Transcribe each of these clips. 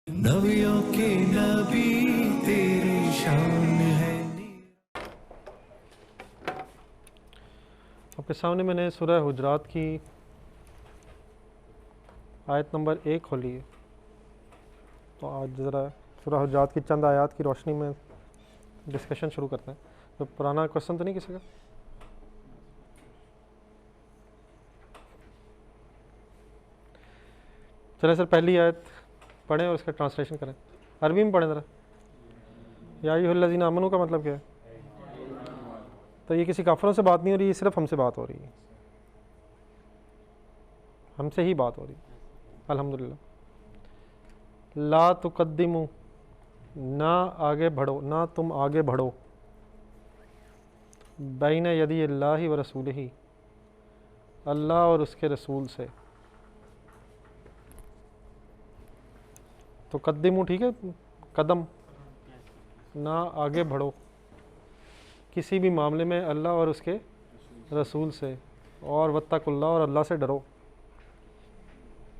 नबियों के नबी तेरी शान है। आपके सामने मैंने सूरह हुजरात की आयत नंबर 1 खोली है। तो आज ज़रा सूरह हुजरात की चंद आयत की रोशनी में डिस्कशन शुरू करते हैं। तो पुराना क्वेश्चन तो नहीं किसी का? चले सर, पहली आयत पढ़ें और उसका ट्रांसलेशन करें। अरबी में पढ़ें ज़रा। या अय्युहल्लज़ीना आमनू का मतलब क्या है? तो ये किसी काफिरों से बात नहीं हो रही, ये सिर्फ हमसे बात हो रही है, हमसे ही बात हो रही है। अल्हम्दुलिल्लाह। ला तुक़द्दिमू, ना आगे बढ़ो, ना तुम आगे बढ़ो, बैन यदी अल्लाहि व रसूलिही, अल्लाह और उसके रसूल से। तो कद्दिमू, ठीक है, कदम, ना आगे बढ़ो किसी भी मामले में अल्लाह और उसके रसूल से, और वत्तकुल्लाह, और अल्लाह से डरो,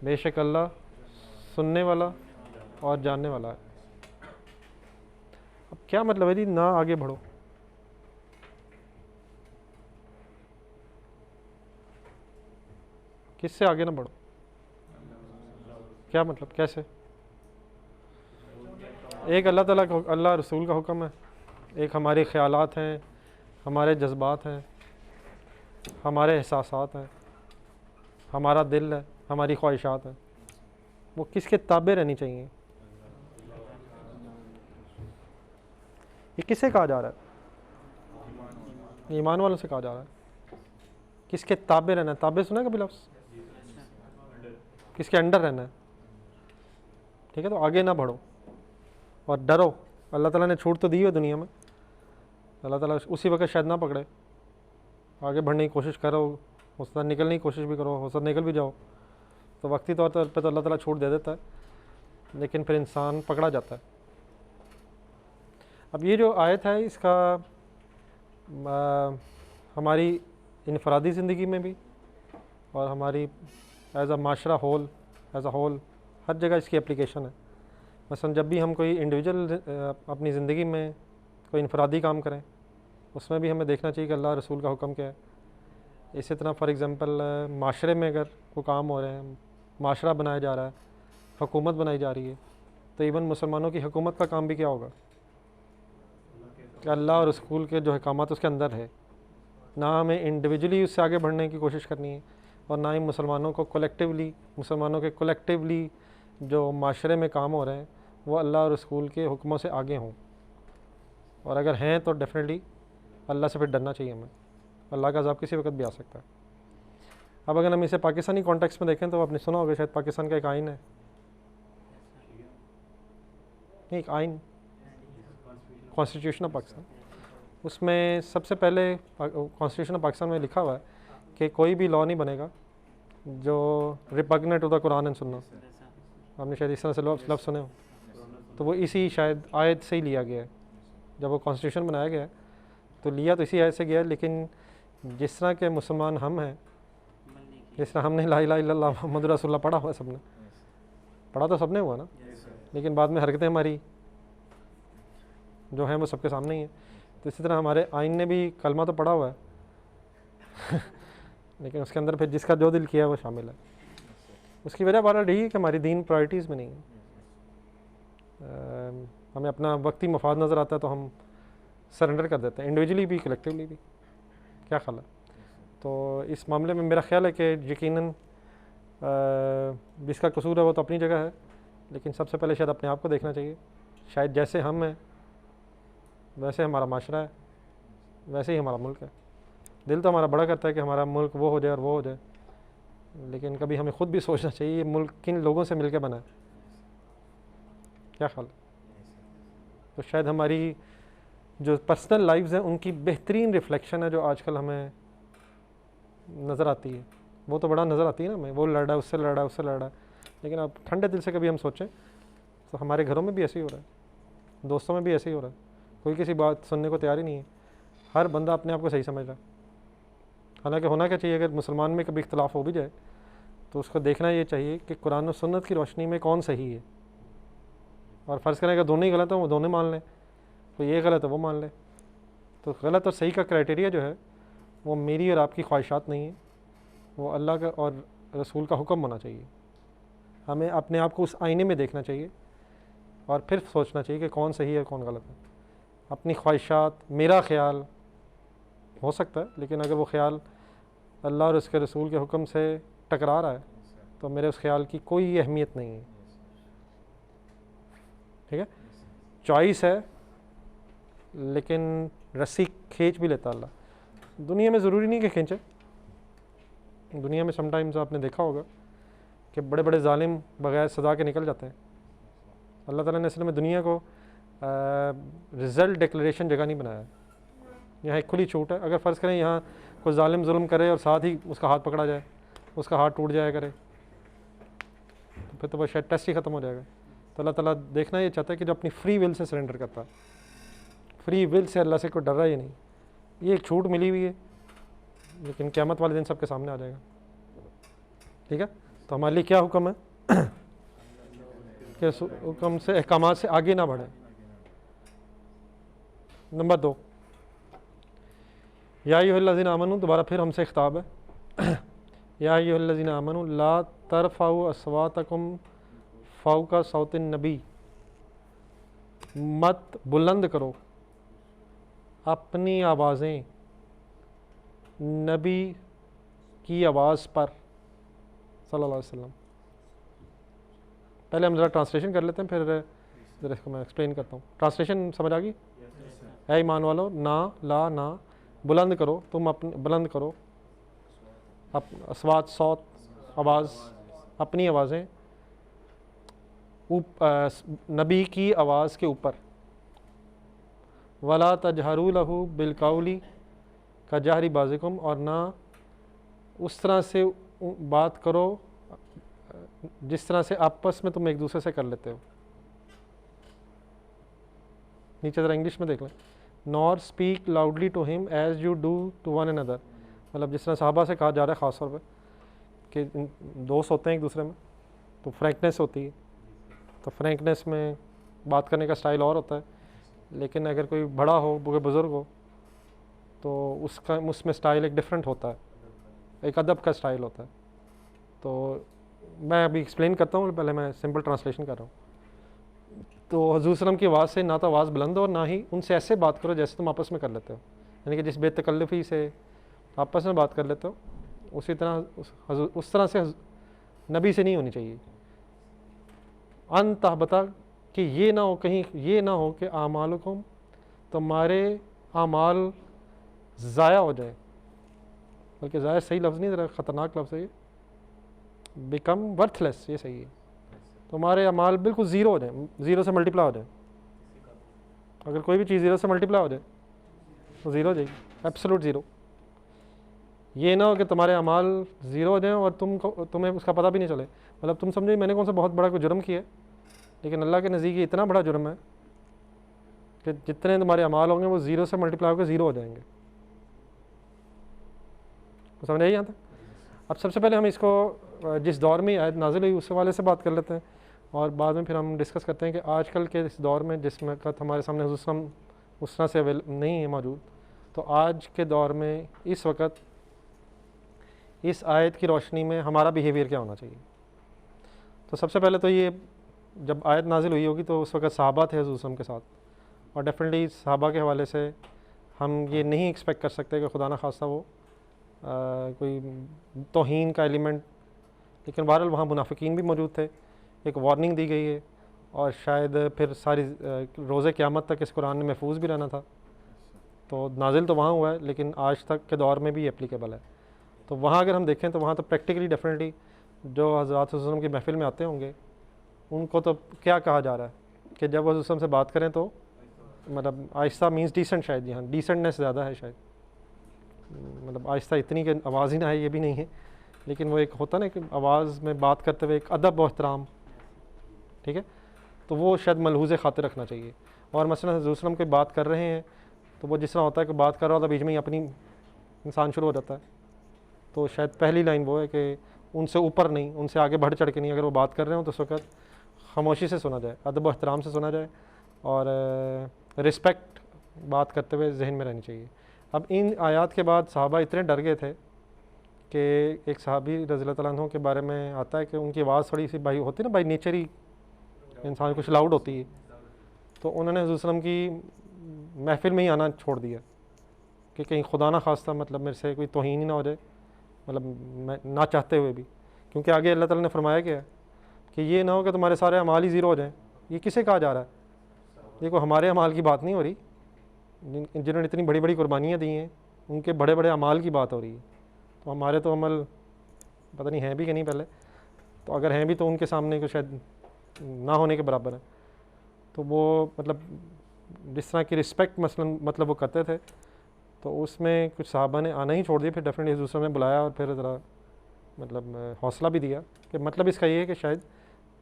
बेशक अल्लाह सुनने वाला और जानने वाला है। अब क्या मतलब है जी ना आगे बढ़ो? किससे आगे ना बढ़ो? क्या मतलब, कैसे? एक अल्लाह ताला का, अल्लाह रसूल का हुक्म है, एक हमारे ख्यालात हैं, हमारे जज्बात हैं, हमारे एहसासात हैं, हमारा दिल है, हमारी ख्वाहिशात हैं। वो किसके ताबे रहनी चाहिए? ये किससे कहा जा रहा है? ईमान वालों से कहा जा रहा है। किसके ताबे रहना है? ताबे सुना है कभी लफ्ज़? किसके अंडर रहना है? ठीक है, तो आगे ना बढ़ो और डरो। अल्लाह ताला ने छूट तो दी है दुनिया में, अल्लाह ताला उसी वक्त शायद ना पकड़े। आगे बढ़ने की कोशिश करो, हो सकता निकलने की कोशिश भी करो, हो सकता निकल भी जाओ, तो वक्ती तौर पर तो अल्लाह ताला छूट दे देता है, लेकिन फिर इंसान पकड़ा जाता है। अब ये जो आयत है, इसका हमारी इनफरादी ज़िंदगी में भी और हमारी एज अ माशरा होल, एज अ होल, हर जगह इसकी एप्लीकेशन है। मसलन जब भी हम कोई इंडिविजुअल अपनी ज़िंदगी में कोई इनफरादी काम करें, उसमें भी हमें देखना चाहिए कि अल्लाह रसूल का हुक्म क्या है। इसी तरह फॉर एग्ज़ाम्पल माशरे में अगर कोई काम हो रहे हैं, माशरा बनाया जा रहा है, हुकूमत बनाई जा रही है, तो इवन मुसलमानों की हुकूमत का काम भी क्या होगा कि अल्लाह और रसूल के जो अहकामात उसके अंदर है। ना हमें इंडिविजुअली उससे आगे बढ़ने की कोशिश करनी है, और ना ही मुसलमानों को कलेक्टिवली, मुसलमानों के कलेक्टिवली जो माशरे में काम हो रहे हैं वो अल्लाह और रसूल के हुक्मों से आगे हों। और अगर हैं तो डेफिनेटली अल्लाह से फिर डरना चाहिए हमें। अल्लाह का अज़ाब किसी वक्त भी आ सकता है। अब अगर हम इसे पाकिस्तानी कॉन्टेक्स्ट में देखें तो आपने सुना होगा शायद, पाकिस्तान का एक आइन है, नहीं एक आइन, कॉन्स्टिट्यूशन ऑफ पाकिस्तान, उसमें सबसे पहले कॉन्स्टिट्यूशन ऑफ पाकिस्तान में लिखा हुआ है कि कोई भी लॉ नहीं बनेगा जो repugnant to the Quran and Sunnah. आपने शायद इस तरह से लफ्ज़ सुने हो, तो वो इसी शायद आयत से ही लिया गया है। जब वो कॉन्स्टिट्यूशन बनाया गया है तो लिया तो इसी आयत से गया है, लेकिन जिस तरह के मुसलमान हम हैं, जिस तरह हमने ला इलाहा इल्लल्लाह मुहम्मदुर रसूलुल्लाह पढ़ा हुआ, सबने पढ़ा तो सबने हुआ ना, लेकिन बाद में हरकतें हमारी जो हैं वो सबके सामने ही हैं। तो इसी तरह हमारे आइन ने भी कलमा तो पढ़ा हुआ है लेकिन उसके अंदर फिर जिसका जो दिल किया वो शामिल है। उसकी वजह बहरहाल रही है कि हमारी दीन प्रायोरिटीज़ में नहीं है। हमें अपना वक्ती मफाद नज़र आता है तो हम सरेंडर कर देते हैं, इंडिविजुअली भी कलेक्टिवली भी। क्या ख्याल है? तो इस मामले में मेरा ख्याल है कि यकीनन जिसका कसूर है वो तो अपनी जगह है, लेकिन सबसे पहले शायद अपने आप को देखना चाहिए। शायद जैसे हम हैं वैसे हमारा माशरा है, वैसे ही हमारा मुल्क है। दिल तो हमारा बड़ा करता है कि हमारा मुल्क वो हो जाए और वो हो जाए, लेकिन कभी हमें ख़ुद भी सोचना चाहिए ये मुल्क किन लोगों से मिलकर बना है। क्या ख्याल? तो शायद हमारी जो पर्सनल लाइफ्स हैं उनकी बेहतरीन रिफ्लेक्शन है जो आजकल हमें नज़र आती है। वो तो बड़ा नज़र आती है ना हमें, वो लड़ रहा है, उससे लड़ रहा है, उससे लड़ रहा है, लेकिन अब ठंडे दिल से कभी हम सोचें तो हमारे घरों में भी ऐसे ही हो रहा है, दोस्तों में भी ऐसे ही हो रहा है। कोई किसी बात सुनने को तैयार ही नहीं है, हर बंदा अपने आप को सही समझ रहा है। हालांकि होना क्या चाहिए, अगर मुसलमान में कभी इख्तलाफ हो भी जाए तो उसको देखना ये चाहिए कि कुरान और सुन्नत की रोशनी में कौन सही है, और फ़र्ज़ करें अगर दोनों ही गलत हैं वो दोनों मान लें, तो ये गलत है वो मान लें। तो गलत और सही का क्राइटेरिया जो है वो मेरी और आपकी ख्वाहिशात नहीं है, वो अल्लाह का और रसूल का हुक्म होना चाहिए। हमें अपने आप को उस आईने में देखना चाहिए और फिर सोचना चाहिए कि कौन सही है कौन गलत है। अपनी ख्वाहिशात, मेरा ख्याल हो सकता है, लेकिन अगर वो ख्याल अल्लाह और उसके रसूल के हुक्म से टकरा रहा है तो मेरे उस ख्याल की कोई अहमियत नहीं है। ठीक है, चॉइस है, लेकिन रस्सी खींच भी लेता अल्लाह। दुनिया में ज़रूरी नहीं कि खींचे। दुनिया में समटाइम्स आपने देखा होगा कि बड़े बड़े जालिम बगैर सज़ा के निकल जाते हैं। अल्लाह ताला ने असल में दुनिया को रिज़ल्ट डिक्लेरेशन जगह नहीं बनाया। यहाँ एक खुली छूट है। अगर फ़र्ज़ करें यहाँ कोई जालिम जुल्म करे और साथ ही उसका हाथ पकड़ा जाए, उसका हाथ टूट जाया करे, तो फिर तो वह शायद टेस्ट ही ख़त्म हो जाएगा। तो अल्लाह ताला देखना ये चाहता है कि जो अपनी फ्री विल से सरेंडर करता है, फ्री विल से अल्लाह से कोई डर रहा ही नहीं। ये एक छूट मिली हुई है, लेकिन क़यामत वाले दिन सबके सामने आ जाएगा। ठीक है, तो हमारे लिए क्या हुक्म है कि हुक्म से अहकामात से आगे ना बढ़े। नंबर 2, या अय्युहल्लज़ीना आमनू, दोबारा फिर हमसे खिताब है। या अय्युहल्लज़ीना आमनू ला तरफ़अू अस्वातकुम फ़ौक़ा सौतिन नबी, मत बुलंद करो अपनी आवाज़ें नबी की आवाज़ पर सल्लल्लाहु अलैहि वसल्लम। पहले हम ज़रा ट्रांसलेशन कर लेते हैं, फिर ज़रा इसको मैं एक्सप्लेन करता हूँ। ट्रांसलेशन समझ आ गई? है ईमान वालो, ना ला ना बुलंद करो, तुम अपनी बुलंद करो अस्वात सौत आवाज़, अपनी आवाज़ें नबी की आवाज़ के ऊपर। वला तजहरू लहू बिलकौली का जहरी बाज़िकुम, और ना उस तरह से बात करो जिस तरह से आपस में तुम एक दूसरे से कर लेते हो। नीचे ज़रा इंग्लिश में देख लें। Nor speak loudly to him as you do to one another, मतलब जिस तरह सहाबा से कहा जा रहा है ख़ास तौर पर कि दोस्त होते हैं एक दूसरे में तो फ्रैंकनेस होती है, तो फ्रैंकनेस में बात करने का स्टाइल और होता है। लेकिन अगर कोई बड़ा हो, कोई बुज़ुर्ग हो, तो उसमें स्टाइल एक डिफरेंट होता है, एक अदब का स्टाइल होता है। तो मैं अभी एक्सप्लेन करता हूँ, पहले मैं सिंपल ट्रांसलेशन कर रहा हूँ। तो हुज़ूर सल्लम की आवाज़ से ना तो आवाज़ बुलंद हो और ना ही उनसे ऐसे बात करो जैसे तुम आपस में कर लेते हो, यानी कि जिस बेतकल्लुफ़ी से आपस में बात कर लेते हो उसी तरह उस तरह से नबी से नहीं होनी चाहिए। अन तहबता, कि ये ना हो, कहीं ये ना हो कि आमालुकुम, तुम्हारे आमाल ज़ाया हो जाए, बल्कि ज़ाया सही लफ्ज़ नहीं, ज़रा ख़तरनाक लफ्ज़ है ये, बिकम वर्थलेस, ये सही है। तुम्हारे अमाल बिल्कुल ज़ीरो हो जाए, ज़ीरो से मल्टीप्लाई हो जाए। अगर कोई भी चीज़ ज़ीरो से मल्टीप्लाई हो जाए तो ज़ीरो हो जाएगी, एब्सोल्यूट ज़ीरो। ये ना हो कि तुम्हारे अमाल ज़ीरो हो जाएं और तुम्हें उसका पता भी नहीं चले। मतलब तुम समझो मैंने कौन सा बहुत बड़ा कोई जुर्म किया है, लेकिन अल्लाह के नज़दीक इतना बड़ा जुर्म है कि जितने तुम्हारे अमाल होंगे वो ज़ीरो से मल्टीप्लाई होकर ज़ीरो हो जाएंगे। तो समझ आई यहाँ तक? अब सबसे पहले हम इसको जिस दौर में आयत नाज़िल हुई उस वाले से बात कर लेते हैं, और बाद में फिर हम डिस्कस करते हैं कि आजकल के इस दौर में जिसमें हमारे सामने हुज़ूर उस तरह से नहीं है मौजूद, तो आज के दौर में इस वक्त इस आयत की रोशनी में हमारा बिहेवियर क्या होना चाहिए। तो सबसे पहले तो ये, जब आयत नाजिल हुई होगी तो उस वक्त सहाबा थे हुज़ूर सल्लल्लाहु अलैहि वसल्लम के साथ, और डेफिनेटली सहाबा के हवाले से हम ये नहीं एक्सपेक्ट कर सकते कि खुदा न खास्ता वो कोई तौहीन का एलिमेंट, लेकिन बहरहाल वहाँ मुनाफिकीन भी मौजूद थे, एक वार्निंग दी गई है, और शायद फिर सारी रोज़े क़यामत तक इस कुरान में महफूज भी रहना था। तो नाजिल तो वहाँ हुआ है, लेकिन आज तक के दौर में भी एप्लीकेबल है। तो वहाँ अगर हम देखें तो वहाँ तो प्रैक्टिकली डेफिनेटली जो हज़रत वसल्लम की महफ़िल में आते होंगे उनको तो क्या कहा जा रहा है कि जब वह से बात करें तो मतलब आहिस्ता मीन्स डिसेंट, शायद यहाँ डिसेंटनेस ज़्यादा है, शायद मतलब आहिस्ता इतनी कि आवाज़ ही ना है ये भी नहीं है, लेकिन वो एक होता ना कि आवाज़ में बात करते हुए एक अदब व एहतराम, ठीक है, तो वो शायद मलहूज़ खातिर रखना चाहिए। और मसलन हज़रत वसल्लम कोई बात कर रहे हैं तो वो जिस तरह होता है कि बात कर रहा होता है बीच में ही अपनी इंसान शुरू हो जाता है, तो शायद पहली लाइन वो है कि उनसे ऊपर नहीं, उनसे आगे बढ़ चढ़ के नहीं, अगर वो बात कर रहे हो तो उस वक्त खामोशी से सुना जाए, अदब व एहतराम से सुना जाए और रिस्पेक्ट बात करते हुए जहन में रहनी चाहिए। अब इन आयात के बाद सहाबा इतने डर गए थे कि एक सहाबी रज़ियल्लाहु तआला अन्हु के बारे में आता है कि उनकी आवाज़ थोड़ी सी भाई होती है ना, बाई नेचर ही इंसान कुछ लाउड होती है, तो उन्होंने हुज़ूर सल्लल्लाहु अलैहि वसल्लम की महफ़िल में ही आना छोड़ दिया कि कहीं खुदा ना खास्ता मतलब मेरे से कोई तौहीन ही ना हो जाए, मतलब मैं ना चाहते हुए भी, क्योंकि आगे अल्लाह ताला ने फरमाया क्या है कि ये ना हो कि तुम्हारे सारे अमाल ही ज़ीरो हो जाएँ। ये किसे कहा जा रहा है? ये कोई हमारे अमाल की बात नहीं हो रही, जिन्होंने इतनी बड़ी बड़ी कुर्बानियाँ दी हैं उनके बड़े बड़े अमाल की बात हो रही है। तो हमारे तो अमल पता नहीं हैं भी कि नहीं पहले, तो अगर हैं भी तो उनके सामने को शायद ना होने के बराबर है। तो वो मतलब जिस तरह की रिस्पेक्ट मसलन मतलब वो करते थे, तो उसमें कुछ सहाबा ने आना ही छोड़ दिया। फिर डेफिनेटली दूसरों ने बुलाया और फिर ज़रा मतलब हौसला भी दिया कि मतलब इसका ये है कि शायद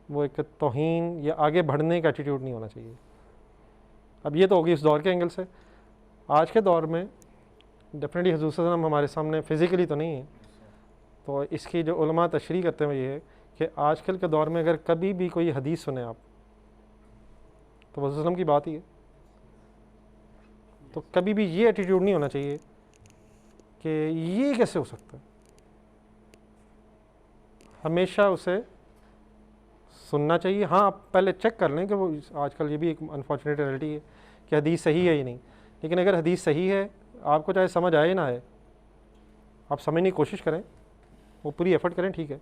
वो एक तौहीन या आगे बढ़ने का एटीट्यूड नहीं होना चाहिए। अब ये तो होगी इस दौर के एंगल से। आज के दौर में डेफिनेटली हुज़ूर सल्लल्लाहु अलैहि वसल्लम हमारे सामने फ़िज़िकली तो नहीं है, तो इसकी जो उलमा तशरीह करते हैं ये है कि आजकल के दौर में अगर कभी भी कोई हदीस सुने आप, तो हुज़ूर सल्लल्लाहु अलैहि वसल्लम की बात ही है। तो कभी भी ये एटीट्यूड नहीं होना चाहिए कि ये कैसे हो सकता है। हमेशा उसे सुनना चाहिए। हाँ, आप पहले चेक कर लें कि वो आजकल ये भी एक अनफॉर्चुनेट रियलिटी है कि हदीस सही है या नहीं, लेकिन अगर हदीस सही है, आपको चाहे समझ आए ना आए, आप समझने की कोशिश करें, वो पूरी एफर्ट करें, ठीक है,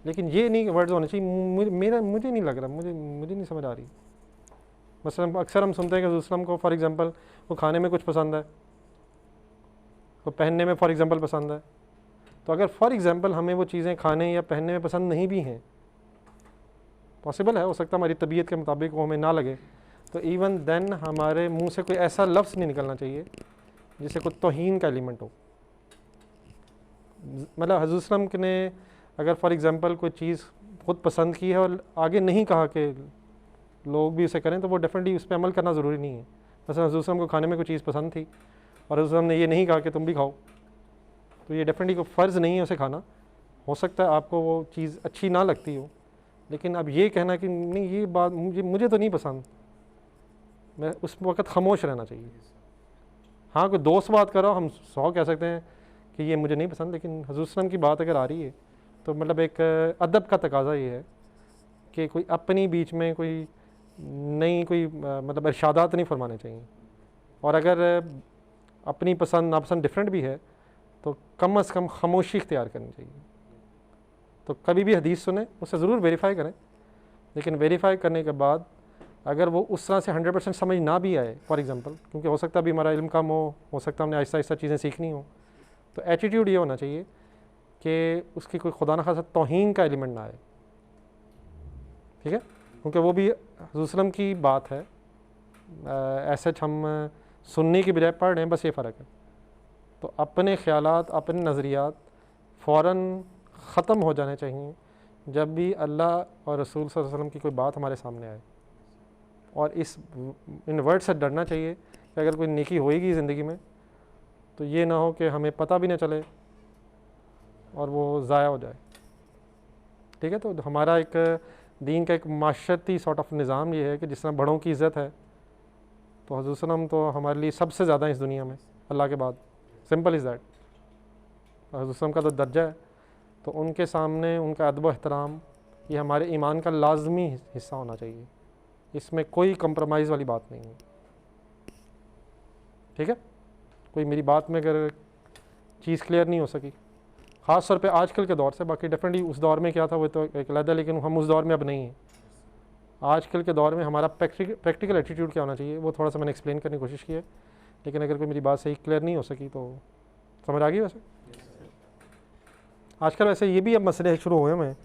लेकिन ये नहीं वर्ड्स होने चाहिए मुझे नहीं लग रहा, मुझे नहीं समझ आ रही। मसलन अक्सर हम सुनते हैं कि रसूल को फॉर एग्ज़ाम्पल वो खाने में कुछ पसंद है, वो पहनने में फॉर एग्ज़ाम्पल पसंद है। तो अगर फॉर एग्ज़ाम्पल हमें वो चीज़ें खाने या पहनने में पसंद नहीं भी हैं, पॉसिबल है, हो सकता है हमारी तबीयत के मुताबिक वो हमें ना लगे, तो इवन देन हमारे मुंह से कोई ऐसा लफ्ज़ नहीं निकलना चाहिए जिससे कोई तौहीन का एलिमेंट हो। मतलब हुज़ूर सल्लल्लाहु अलैहि वसल्लम ने अगर फॉर एग्ज़ाम्पल कोई चीज़ खुद पसंद की है और आगे नहीं कहा कि लोग भी उसे करें, तो वो डेफिनेटली उस पर अमल करना ज़रूरी नहीं है। मसलन हुज़ूर सल्लल्लाहु अलैहि वसल्लम को खाने में कोई चीज़ पसंद थी और हुज़ूर सल्लल्लाहु अलैहि वसल्लम ने ये नहीं कहा कि तुम भी खाओ, तो ये डेफिनेटली कोई फ़र्ज़ नहीं है उसे खाना। हो सकता है आपको वो चीज़ अच्छी ना लगती हो, लेकिन अब ये कहना कि नहीं ये बात मुझे तो नहीं पसंद, मैं उस वक़्त खामोश रहना चाहिए। हाँ, कोई दोस्त बात करो, हम 100 कह सकते हैं कि ये मुझे नहीं पसंद, लेकिन हुज़ूर सल्लल्लाहु अलैहि वसल्लम की बात अगर आ रही है तो मतलब एक अदब का तकाज़ा ये है कि कोई अपनी बीच में कोई नई कोई मतलब इरशादात नहीं फरमाने चाहिए। और अगर अपनी पसंद नापसंद डिफरेंट भी है तो कम से कम खामोशी इख्तियार करनी चाहिए। तो कभी भी हदीस सुने, उसे ज़रूर वेरीफ़ाई करें, लेकिन वेरीफ़ाई करने के बाद अगर वो उस तरह से 100% समझ ना भी आए, फॉर एग्ज़ाम्पल, क्योंकि हो सकता है अभी हमारा इल्म कम हो सकता है हमने आहिस्ता आहिस्ता चीज़ें सीखनी हो, तो एटीट्यूड ये होना चाहिए कि उसकी कोई खुदा न खासा तौहीन का एलिमेंट ना आए, ठीक है, क्योंकि वो भी हुज़ूर सल्लल्लाहु अलैहि वसल्लम की बात है। ऐसे हम सुनने की बजाय पढ़ रहे हैं, बस ये फ़र्क है। तो अपने ख़यालात, अपने नज़रियात फ़ौरन ख़त्म हो जाने चाहिए जब भी अल्लाह और रसूल सल्लल्लाहु अलैहि वसल्लम की कोई बात हमारे सामने आए, और इन वर्ड से डरना चाहिए कि अगर कोई नेकी होएगी ज़िंदगी में तो ये ना हो कि हमें पता भी ना चले और वो ज़ाया हो जाए, ठीक है। तो हमारा एक दीन का एक माशरती सॉर्ट ऑफ निज़ाम ये है कि जिस तरह बड़ों की इज़्ज़त है, तो हुज़ूर सल्लल्लाहु अलैहि वसल्लम तो हमारे लिए सबसे ज़्यादा इस दुनिया में अल्लाह के बाद, सिंपल इज़ दैट। हुज़ूर सल्लल्लाहु अलैहि वसल्लम का तो दर्जा है, तो उनके सामने उनका अदब एहतराम ये हमारे ईमान का लाजमी हिस्सा होना चाहिए, इसमें कोई कंप्रोमाइज़ वाली बात नहीं है, ठीक है। कोई मेरी बात में अगर चीज़ क्लियर नहीं हो सकी, ख़ास तौर पे आजकल के दौर से, बाकी डेफिनेटली उस दौर में क्या था वो तो एक अलग है, लेकिन हम उस दौर में अब नहीं हैं। आजकल के दौर में हमारा प्रैक्टिकल एटीट्यूड क्या होना चाहिए वो थोड़ा सा मैंने एक्सप्लेन करने की कोशिश की है, लेकिन अगर कोई मेरी बात सही क्लियर नहीं हो सकी तो समझ आ गई। वैसे आजकल वैसे ये भी अब मसले शुरू हुए हैं,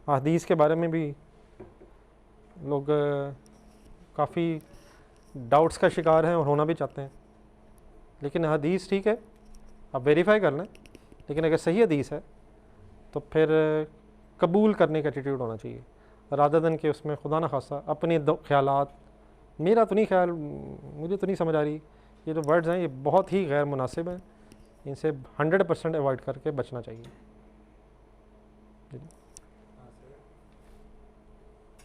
हदीस के बारे में भी लोग काफ़ी डाउट्स का शिकार हैं और होना भी चाहते हैं, लेकिन हदीस ठीक है, आप वेरीफाई कर लें, लेकिन अगर सही हदीस है तो फिर कबूल करने का एटीट्यूड होना चाहिए, रादर देन कि उसमें खुदा न खासा अपने ख्यालात, मेरा तो नहीं ख्याल, मुझे तो नहीं समझ आ रही, ये जो वर्ड्स हैं ये बहुत ही गैर मुनासिब हैं, इनसे 100% अवॉइड करके बचना चाहिए।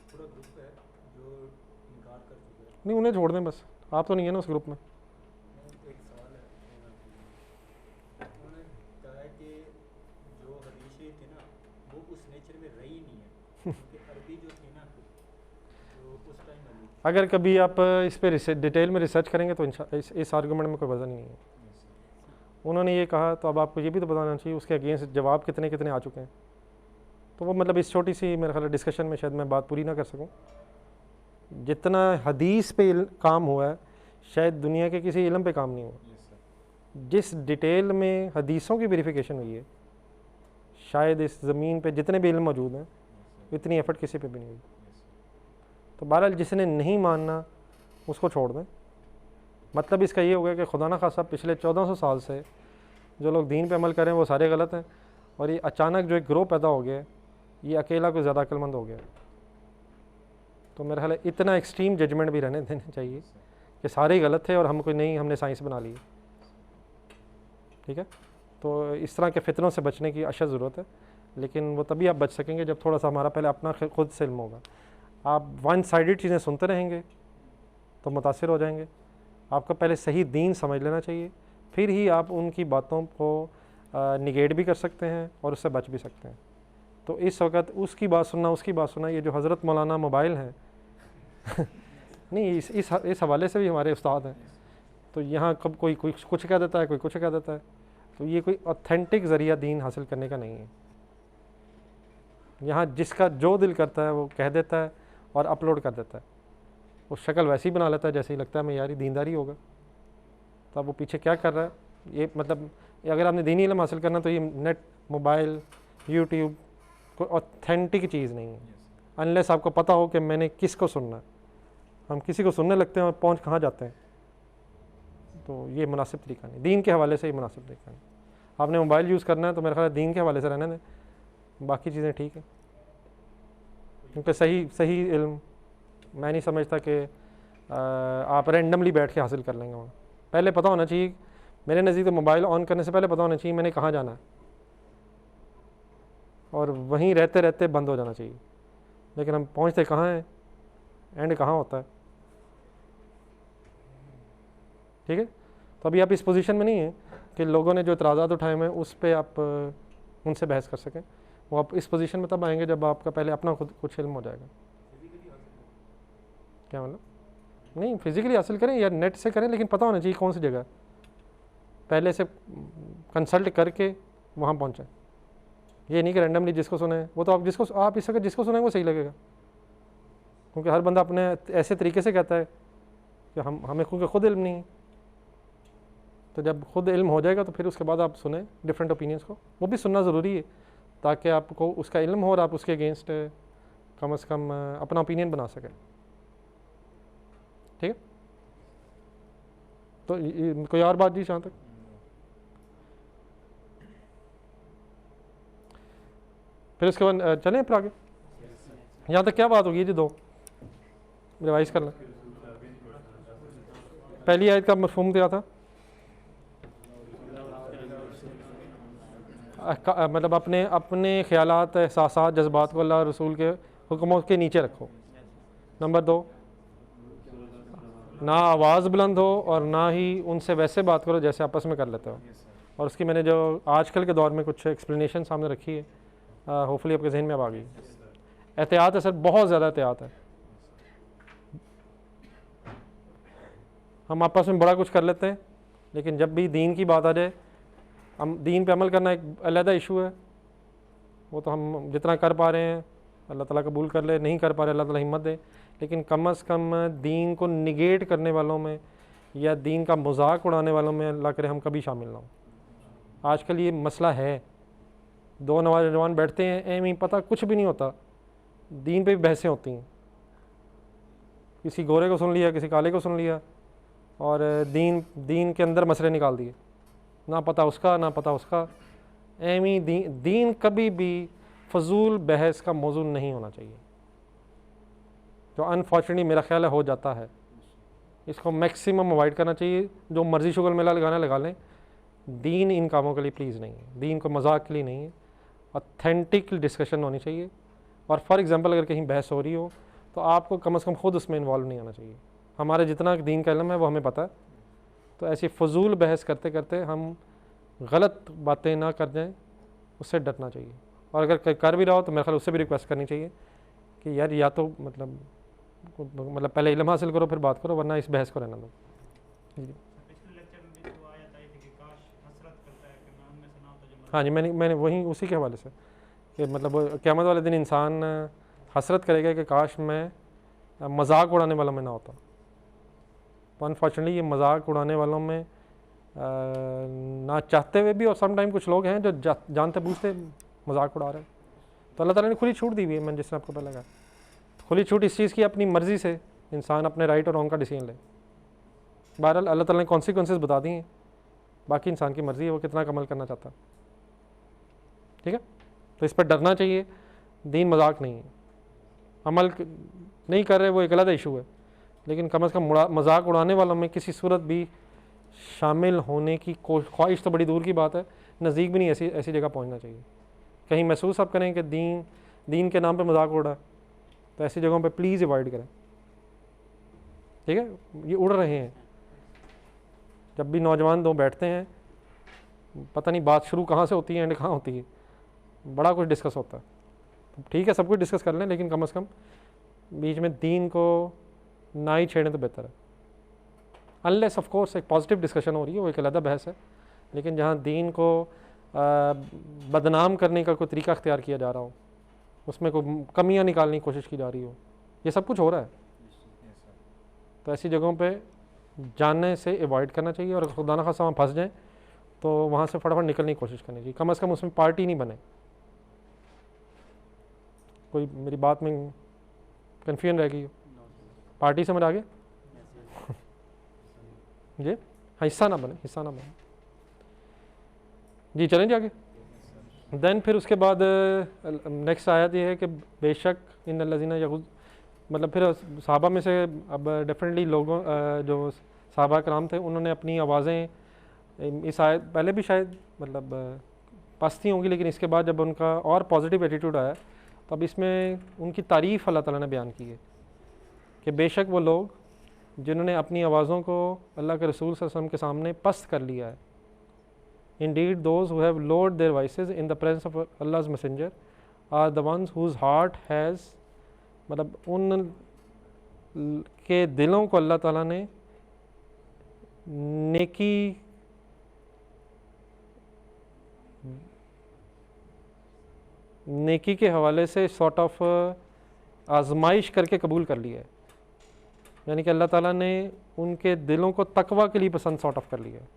थोड़ा ग्रुप है नहीं, उन्हें छोड़ दें बस, आप तो नहीं है ना उस ग्रुप में। एक सवाल है, उन्होंने कहा है कि जो हदीसें थी ना वो उस नेचर में रही नहीं है, क्योंकि अरबी जो थी ना जो उस टाइम वाली थी। अगर कभी आप इस पर डिटेल में रिसर्च करेंगे तो इस आर्गूमेंट में कोई वजन नहीं है। उन्होंने ये कहा तो अब आपको ये भी तो बताना चाहिए उसके अगेंस्ट जवाब कितने कितने आ चुके हैं। तो वो मतलब इस छोटी सी मेरे ख्याल डिस्कशन में शायद मैं बात पूरी ना कर सकूं। जितना हदीस पे काम हुआ है शायद दुनिया के किसी इल्म पे काम नहीं हुआ। जिस डिटेल में हदीसों की वेरिफिकेशन हुई है शायद इस ज़मीन पे जितने भी इल्म मौजूद हैं इतनी एफर्ट किसी पे भी नहीं हुई। तो बहरहाल जिसने नहीं मानना उसको छोड़ दें। मतलब इसका ये हो गया कि खुदा न खासा पिछले 1400 साल से जो लोग दीन पे अमल करें वो सारे गलत हैं, और ये अचानक जो एक ग्रोह पैदा हो गया ये अकेला कोई ज़्यादा अक्लमंद हो गया। तो मेरा ख्याल है इतना एक्सट्रीम जजमेंट भी रहने देना चाहिए कि सारे ही गलत थे और हम कोई नहीं, हमने साइंस बना ली। ठीक है, तो इस तरह के फितनों से बचने की अशद ज़रूरत है, लेकिन वो तभी आप बच सकेंगे जब थोड़ा सा हमारा पहले अपना खुद से इल्म होगा। आप वन साइडेड चीज़ें सुनते रहेंगे तो मुतासिर हो जाएंगे। आपको पहले सही दीन समझ लेना चाहिए, फिर ही आप उनकी बातों को निगेट भी कर सकते हैं और उससे बच भी सकते हैं। तो इस वक्त उसकी बात सुनना, उसकी बात सुनना, ये जो हज़रत मौलाना मोबाइल हैं नहीं, इस हवाले से भी हमारे उस्ताद हैं। तो यहाँ कब कोई कुछ कह देता है, कोई कुछ कह देता है, तो ये कोई ऑथेंटिक ज़रिया दीन हासिल करने का नहीं है। यहाँ जिसका जो दिल करता है वो कह देता है और अपलोड कर देता है। वो शक्ल वैसी बना लेता है जैसे ही लगता है मैं यार दीनदारी होगा। तो अब वो पीछे क्या कर रहा है, ये मतलब अगर आपने दीनी इल्म हासिल करना तो ये नेट, मोबाइल, यूट्यूब कोई ऑथेंटिक चीज़ नहीं है अनलेस आपको पता हो कि मैंने किसको सुनना है। हम किसी को सुनने लगते हैं और पहुँच कहाँ जाते हैं, तो ये मुनासिब तरीका नहीं। दीन के हवाले से ही मुनासिब तरीका नहीं। आपने मोबाइल यूज़ करना है तो मेरे ख्याल दीन के हवाले से रहने दें, बाकी चीज़ें ठीक है। क्योंकि सही इल्म मैं नहीं समझता कि आप रैंडमली बैठ के हासिल कर लेंगे। वहाँ पहले पता होना चाहिए, मेरे नज़दीक तो मोबाइल ऑन करने से पहले पता होना चाहिए मैंने कहाँ जाना है, और वहीं रहते रहते बंद हो जाना चाहिए। लेकिन हम पहुँचते कहाँ हैं, एंड कहाँ होता है। ठीक है, तो अभी आप इस पोजीशन में नहीं हैं कि लोगों ने जो इतराज़ात उठाए हैं उस पर आप उनसे बहस कर सकें। वो आप इस पोजीशन में तब आएंगे जब आपका पहले अपना खुद कुछ इल्म हो जाएगा। क्या मतलब, नहीं फिज़िकली हासिल करें या नेट से करें, लेकिन पता होना चाहिए कौन सी जगह, पहले से कंसल्ट करके वहाँ पहुँचें। ये नहीं कि रैंडमली जिसको सुने, वो तो आप इस वक्त जिसको सुनेंगे वो सही लगेगा, क्योंकि हर बंदा अपने ऐसे तरीके से कहता है कि हमें क्योंकि खुद इल्म नहीं। तो जब खुद इल्म हो जाएगा तो फिर उसके बाद आप सुने डिफरेंट ओपिनियंस को, वो भी सुनना ज़रूरी है ताकि आपको उसका इल्म हो और आप उसके अगेंस्ट कम से कम अपना ओपिनियन बना सकें। ठीक है, तो कोई और बात जी जहाँ तक, फिर उसके बाद चलें फिर आगे। यहाँ तक क्या बात होगी जी, 2 रिवाइज कर लें। पहली आयत का मफ़हूम क्या था, मतलब अपने ख्यालात, एहसासात, जज्बात को अल्लाह और रसूल के हुक्मों के नीचे रखो। नंबर 2, ना आवाज़ बुलंद हो और ना ही उनसे वैसे बात करो जैसे आपस में कर लेते हो। और उसकी मैंने जो आजकल के दौर में कुछ एक्सप्लेनेशन सामने रखी है, होपफुली आपके जहन में अब आ गई। एहतियात है सर, बहुत ज़्यादा एहतियात है। हम आपस में बड़ा कुछ कर लेते हैं, लेकिन जब भी दीन की बात आ जाए, हम दीन पे अमल करना एक अलग इशू है। वो तो हम जितना कर पा रहे हैं अल्लाह ताला कबूल कर ले, नहीं कर पा रहे अल्लाह ताला हिम्मत दे, लेकिन कम से कम दीन को निगेट करने वालों में या दीन का मजाक उड़ाने वालों में अल्लाह करे हम कभी शामिल ना हो। आजकल ये मसला है, 2 नौजवान बैठते हैं, एम ही पता कुछ भी नहीं होता, दीन पे भी बहसें होती हैं। किसी गोरे को सुन लिया, किसी काले को सुन लिया, और दीन के अंदर मसले निकाल दिए, ना पता उसका ना पता उसका। एम ही दीन कभी भी फजूल बहस का मौजू नहीं होना चाहिए, जो अनफॉर्चुनेटली मेरा ख्याल है हो जाता है। इसको मैक्सिमम अवॉइड करना चाहिए। जो मर्ज़ी शुगल मेला लगाना लगा लें, दीन इन कामों के लिए प्लीज़ नहीं है, दीन को मजाक के लिए नहीं है। ऑथेंटिक डिस्कशन होनी चाहिए। और फॉर एग्ज़ाम्पल अगर कहीं बहस हो रही हो तो आपको कम से कम खुद उसमें इन्वॉल्व नहीं होना चाहिए। हमारे जितना दीन का इल्म है वो हमें पता है। तो ऐसी फजूल बहस करते करते हम गलत बातें ना कर जाएं, उससे डरना चाहिए। और अगर कर भी रहा हो तो मेरे ख्याल उससे भी रिक्वेस्ट करनी चाहिए कि यार या तो मतलब पहले इल्म हासिल करो फिर बात करो, वरना इस बहस को रहना दो। जी पिछले लेक्चर में भी तो आयत आई थी कि काश हसरत करता है कि मैं उनमें से ना होता जो मर हाँ जी, मैंने वही उसी के हवाले से कि मतलब वो क़यामत वाले दिन इंसान हसरत करेगा कि काश मैं मजाक उड़ाने वालों में ना होता। तो अनफॉर्चुनेटली ये मजाक उड़ाने वालों में ना चाहते हुए भी, और सम टाइम कुछ लोग हैं जो जानते बूझते मजाक उड़ा रहे हैं। तो अल्लाह ताला ने खुली छूट दी हुई है, मैंने जिसने आपको पहले कहा, खुली छूट इस चीज़ की अपनी मर्ज़ी से इंसान अपने राइट और रॉन्ग का डिसीजन ले। बहरहाल अल्लाह ताला ने कॉन्सिक्वेंसेस बता दिए हैं, बाकी इंसान की मर्ज़ी है वो कितना अमल करना चाहता है। ठीक है, तो इस पर डरना चाहिए। दीन मजाक नहीं है, अमल नहीं कर रहे वो एक अलग इशू है, लेकिन कम अज़ कम मजाक उड़ाने वालों में किसी सूरत भी शामिल होने की ख्वाहिश तो बड़ी दूर की बात है, नज़दीक भी नहीं ऐसी जगह पहुंचना चाहिए। कहीं महसूस आप करें कि दीन के नाम पे मजाक उड़ा, तो ऐसी जगहों पे प्लीज़ अवॉइड करें। ठीक है, ये उड़ रहे हैं। जब भी नौजवान दो बैठते हैं, पता नहीं बात शुरू कहाँ से होती है एंड कहाँ होती है, बड़ा कुछ डिस्कस होता है। तो ठीक है, सब कुछ डिस्कस कर लें, लेकिन कम अज़ कम बीच में दीन को ना ही छेड़ें तो बेहतर है। अनलेस ऑफ कोर्स एक पॉजिटिव डिस्कशन हो रही है, वो एक अलग बहस है, लेकिन जहाँ दीन को बदनाम करने का कोई तरीका अख्तियार किया जा रहा हो, उसमें कोई कमियाँ निकालने की कोशिश की जा रही हो, ये सब कुछ हो रहा है, तो ऐसी जगहों पे जानने से अवॉइड करना चाहिए। और खुदा न खासा वहाँ फंस जाएँ तो वहाँ से फटाफट निकलने की कोशिश करनी चाहिए। कम अज़ कम उसमें पार्टी नहीं बने। कोई मेरी बात में कन्फ्यूजन रह गई हो? पार्टी समझ आ गए जी? हाँ, हिस्सा ना बने जी। चलें जी आगे। देन फिर उसके बाद नेक्स्ट आयत ये है कि बेशक इन लज़ीना यगुज़, मतलब फिर सहाबा में से अब डेफिनेटली लोगों जो सहाबा कराम थे उन्होंने अपनी आवाज़ें, इस आयत पहले भी शायद मतलब पस्ती होंगी, लेकिन इसके बाद जब उनका और पॉजिटिव एटीट्यूड आया तो अब इसमें उनकी तारीफ़ अल्लाह ताला ने बयान की है कि बेशक वो लोग जिन्होंने अपनी आवाज़ों को अल्लाह के रसूल सल्लल्लाहु अलैहि वसल्लम के सामने पस्त कर लिया है। Indeed those who have lowered their voices in the presence of Allah's messenger are the ones whose heart has, मतलब उन के दिलों को अल्लाह ताला ने नेकी के हवाले से सॉर्ट ऑफ आजमाइश करके कबूल कर लिया है। यानी कि अल्लाह ताला ने उनके दिलों को तकवा के लिए पसंद सॉर्ट ऑफ कर लिया है।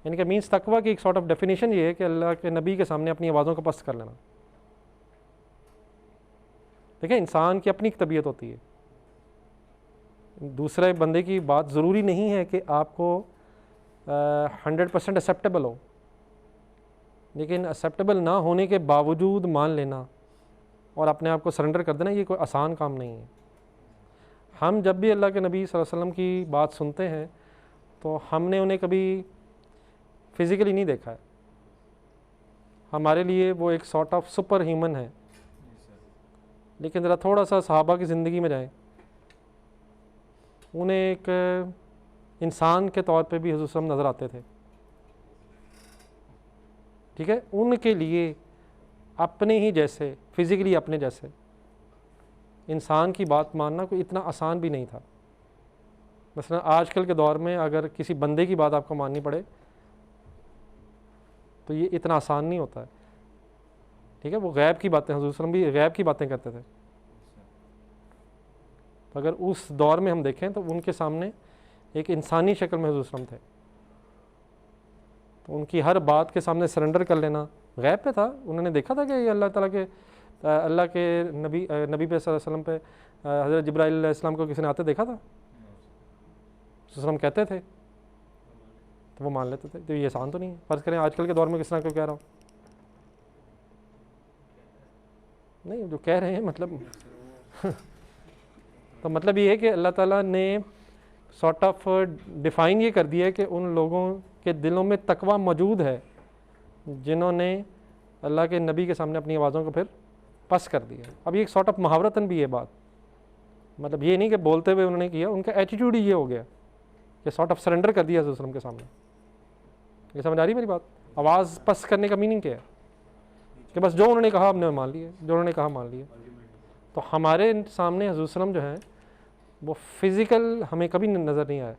यानी कि मीन्स तकवा की एक सॉर्ट ऑफ डेफिनेशन ये है कि अल्लाह के नबी के सामने अपनी आवाज़ों को पस्त कर लेना। देखिए, इंसान की अपनी तबीयत होती है, दूसरे बंदे की बात ज़रूरी नहीं है कि आपको 100% एक्सेप्टेबल हो, लेकिन एक्सेप्टेबल ना होने के बावजूद मान लेना और अपने आप को सरेंडर कर देना, ये कोई आसान काम नहीं है। हम जब भी अल्लाह के नबी सल्लल्लाहु अलैहि वसल्लम की बात सुनते हैं तो हमने उन्हें कभी फिज़िकली नहीं देखा है, हमारे लिए वो एक सॉर्ट ऑफ सुपर ह्यूमन है। लेकिन ज़रा थोड़ा सा सहाबा की ज़िंदगी में जाएं, उन्हें एक इंसान के तौर पे भी हुज़ूर सल्लल्लाहु अलैहि वसल्लम नज़र आते थे। ठीक है, उनके लिए अपने ही जैसे, फिज़िकली अपने जैसे इंसान की बात मानना कोई इतना आसान भी नहीं था। मसलन आजकल के दौर में अगर किसी बंदे की बात आपको माननी पड़े तो ये इतना आसान नहीं होता है। ठीक है, वो गैब की बातें, हुज़ूर सल्लल्लाहु अलैहि वसल्लम भी गैब की बातें करते थे। तो अगर उस दौर में हम देखें तो उनके सामने एक इंसानी शक्ल में हुज़ूर सल्लल्लाहु अलैहि वसल्लम थे, तो उनकी हर बात के सामने सरेंडर कर लेना गैब पे था। उन्होंने देखा था कि ये अल्लाह के नबी पे सल्लल्लाहु अलैहि वसल्लम पे हज़रत जिब्राइल अलैहिस्सलाम को किसी ने आते देखा था, वसल्लम कहते थे तो वो मान लेते थे। तो ये आसान तो नहीं है। फ़र्ज़ करें आजकल के दौर में किस तरह को कह रहा हूँ, नहीं जो कह रहे हैं मतलब तो मतलब ये है कि अल्लाह ताला ने सॉर्ट ऑफ डिफ़ाइन ये कर दिया है कि उन लोगों के दिलों में तकवा मौजूद है जिन्होंने अल्लाह के नबी के सामने अपनी आवाज़ों को फिर पस कर दिया। अब ये एक सॉर्ट ऑफ मुहावरतन भी है बात मतलब ये नहीं कि बोलते हुए उन्होंने किया, उनका एटीट्यूड ही ये हो गया कि सॉर्ट ऑफ सरेंडर कर दिया रसूल के सामने। ये समझ आ रही मेरी बात? आवाज़ पस करने का मीनिंग क्या है कि बस जो उन्होंने कहा हमने मान लिया, जो उन्होंने कहा मान लिया। तो हमारे सामने हज़रत सल्लम जो है वो फिज़िकल हमें कभी नज़र नहीं आया,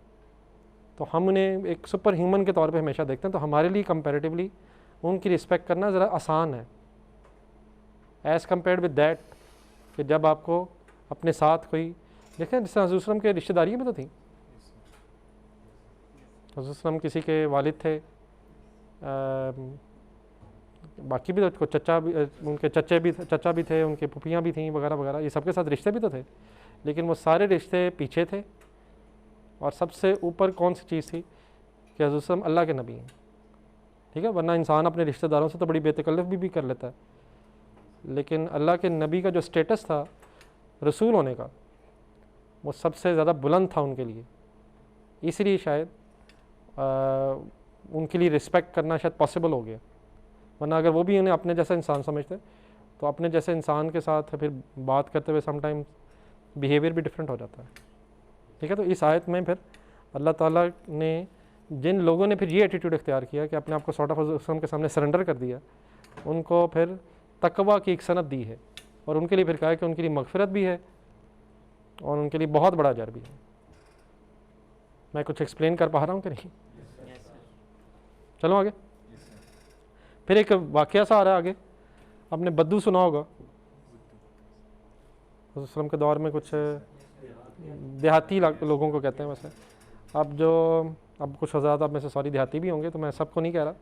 तो हम उन्हें एक सुपर ह्यूमन के तौर पे हमेशा देखते हैं। तो हमारे लिए कंपैरेटिवली उनकी रिस्पेक्ट करना ज़रा आसान है एज़ कम्पेयर्ड विद दैट कि जब आपको अपने साथ कोई देखें, जिस तरह हज़रत सल्लम के रिश्तेदारियाँ में तो थी। हज़रत सल्लम किसी के वालिद थे, बाकी भी तो चचा भी, उनके चचा भी थे, उनके फूफियाँ भी थीं वगैरह वगैरह, ये सबके साथ रिश्ते भी तो थे, लेकिन वो सारे रिश्ते पीछे थे। और सबसे ऊपर कौन सी चीज़ थी कि हज़रत सल्लम अल्लाह के नबी हैं, ठीक है। वरना इंसान अपने रिश्तेदारों से तो बड़ी बेतकल्लुफ़ भी कर लेता है, लेकिन अल्लाह के नबी का जो स्टेटस था रसूल होने का, वो सबसे ज़्यादा बुलंद था उनके लिए। इसलिए शायद उनके लिए रिस्पेक्ट करना शायद पॉसिबल हो गया। वरना अगर वो भी उन्हें अपने जैसा इंसान समझते तो अपने जैसे इंसान के साथ फिर बात करते हुए समटाइम्स बिहेवियर भी डिफरेंट हो जाता है, ठीक है। तो इस आयत में फिर अल्लाह ताला ने जिन लोगों ने फिर ये एटीट्यूड इख्तियार किया कि अपने आप को सॉर्ट ऑफ हज़रत के सामने सरेंडर कर दिया, उनको फिर तकवा की एक सनत दी है, और उनके लिए फिर कहा है कि उनके लिए मगफिरत भी है और उनके लिए बहुत बड़ा अजर भी है। मैं कुछ एक्सप्लेन कर पा रहा हूँ कि नहीं? चलो आगे। फिर एक वाक़या सा आ रहा है आगे, आपने बद्दू सुना होगा। हज़रत सल्लम के दौर में कुछ देहाती लोगों को कहते हैं वैसे, अब कुछ हज़रात आप में से सॉरी देहाती भी होंगे, तो मैं सबको नहीं कह रहा,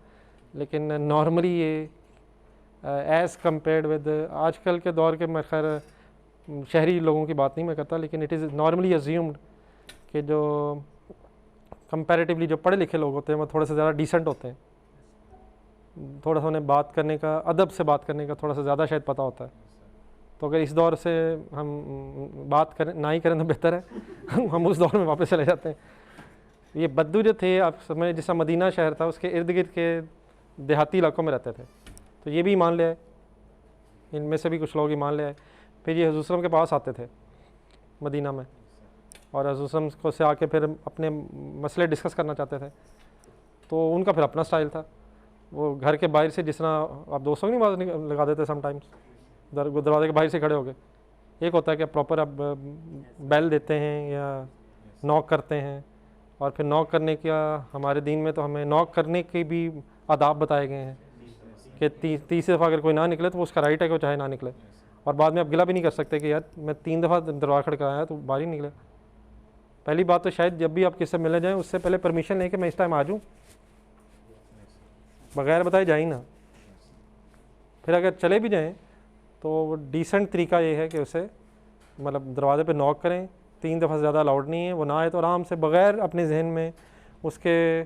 लेकिन नॉर्मली ये एज़ कम्पेयर्ड विद आजकल के दौर के, मैं खैर शहरी लोगों की बात नहीं मैं करता, लेकिन इट इज़ नॉर्मली अज्यूम्ड कि जो कंपैरेटिवली जो पढ़े लिखे लोग होते हैं वो थोड़े से ज़्यादा डिसेंट होते हैं, थोड़ा सा उन्हें बात करने का, अदब से बात करने का थोड़ा सा ज़्यादा शायद पता होता है। तो अगर इस दौर से हम बात करें ना ही करें तो बेहतर है हम उस दौर में वापस चले जाते हैं। ये बद्दू जो थे, आप समझ जैसा मदीना शहर था उसके इर्द गिर्द के देहाती इलाकों में रहते थे, तो ये भी ईमान ले आए, इनमें से भी कुछ लोग ईमान ले आए। फिर ये हज़रत सल्लम के पास आते थे मदीना में, और हज़रत सल्लम को से आके फिर अपने मसले डिस्कस करना चाहते थे। तो उनका फिर अपना स्टाइल था, वो घर के बाहर से जिस तरह आप दोस्तों की आवाज़ लगा देते समटाइम्स, दरवाजे के बाहर से खड़े हो गए। एक होता है कि प्रॉपर आप बेल देते हैं या नॉक करते हैं, और फिर नॉक करने का हमारे दीन में तो हमें नॉक करने के भी आदाब बताए गए हैं कि 30 दफ़ा अगर कोई ना निकले तो वो उसका राइट है कि वो चाहे ना निकले, और बाद में आप गिला भी नहीं कर सकते कि यार मैं 3 दफ़ा दरवाज़ा खड़काया तो बाहर ही निकले। पहली बात तो शायद जब भी आप किससे मिलने जाएँ उससे पहले परमिशन लें कि मैं इस टाइम आ जाऊँ, बगैर बताए जा ही ना। फिर अगर चले भी जाएँ तो डिसेंट तरीका ये है कि उसे मतलब दरवाज़े पे नॉक करें, 3 दफ़ा से ज़्यादा अलाउड नहीं है। वो ना आए तो आराम से बग़ैर अपने जहन में उसके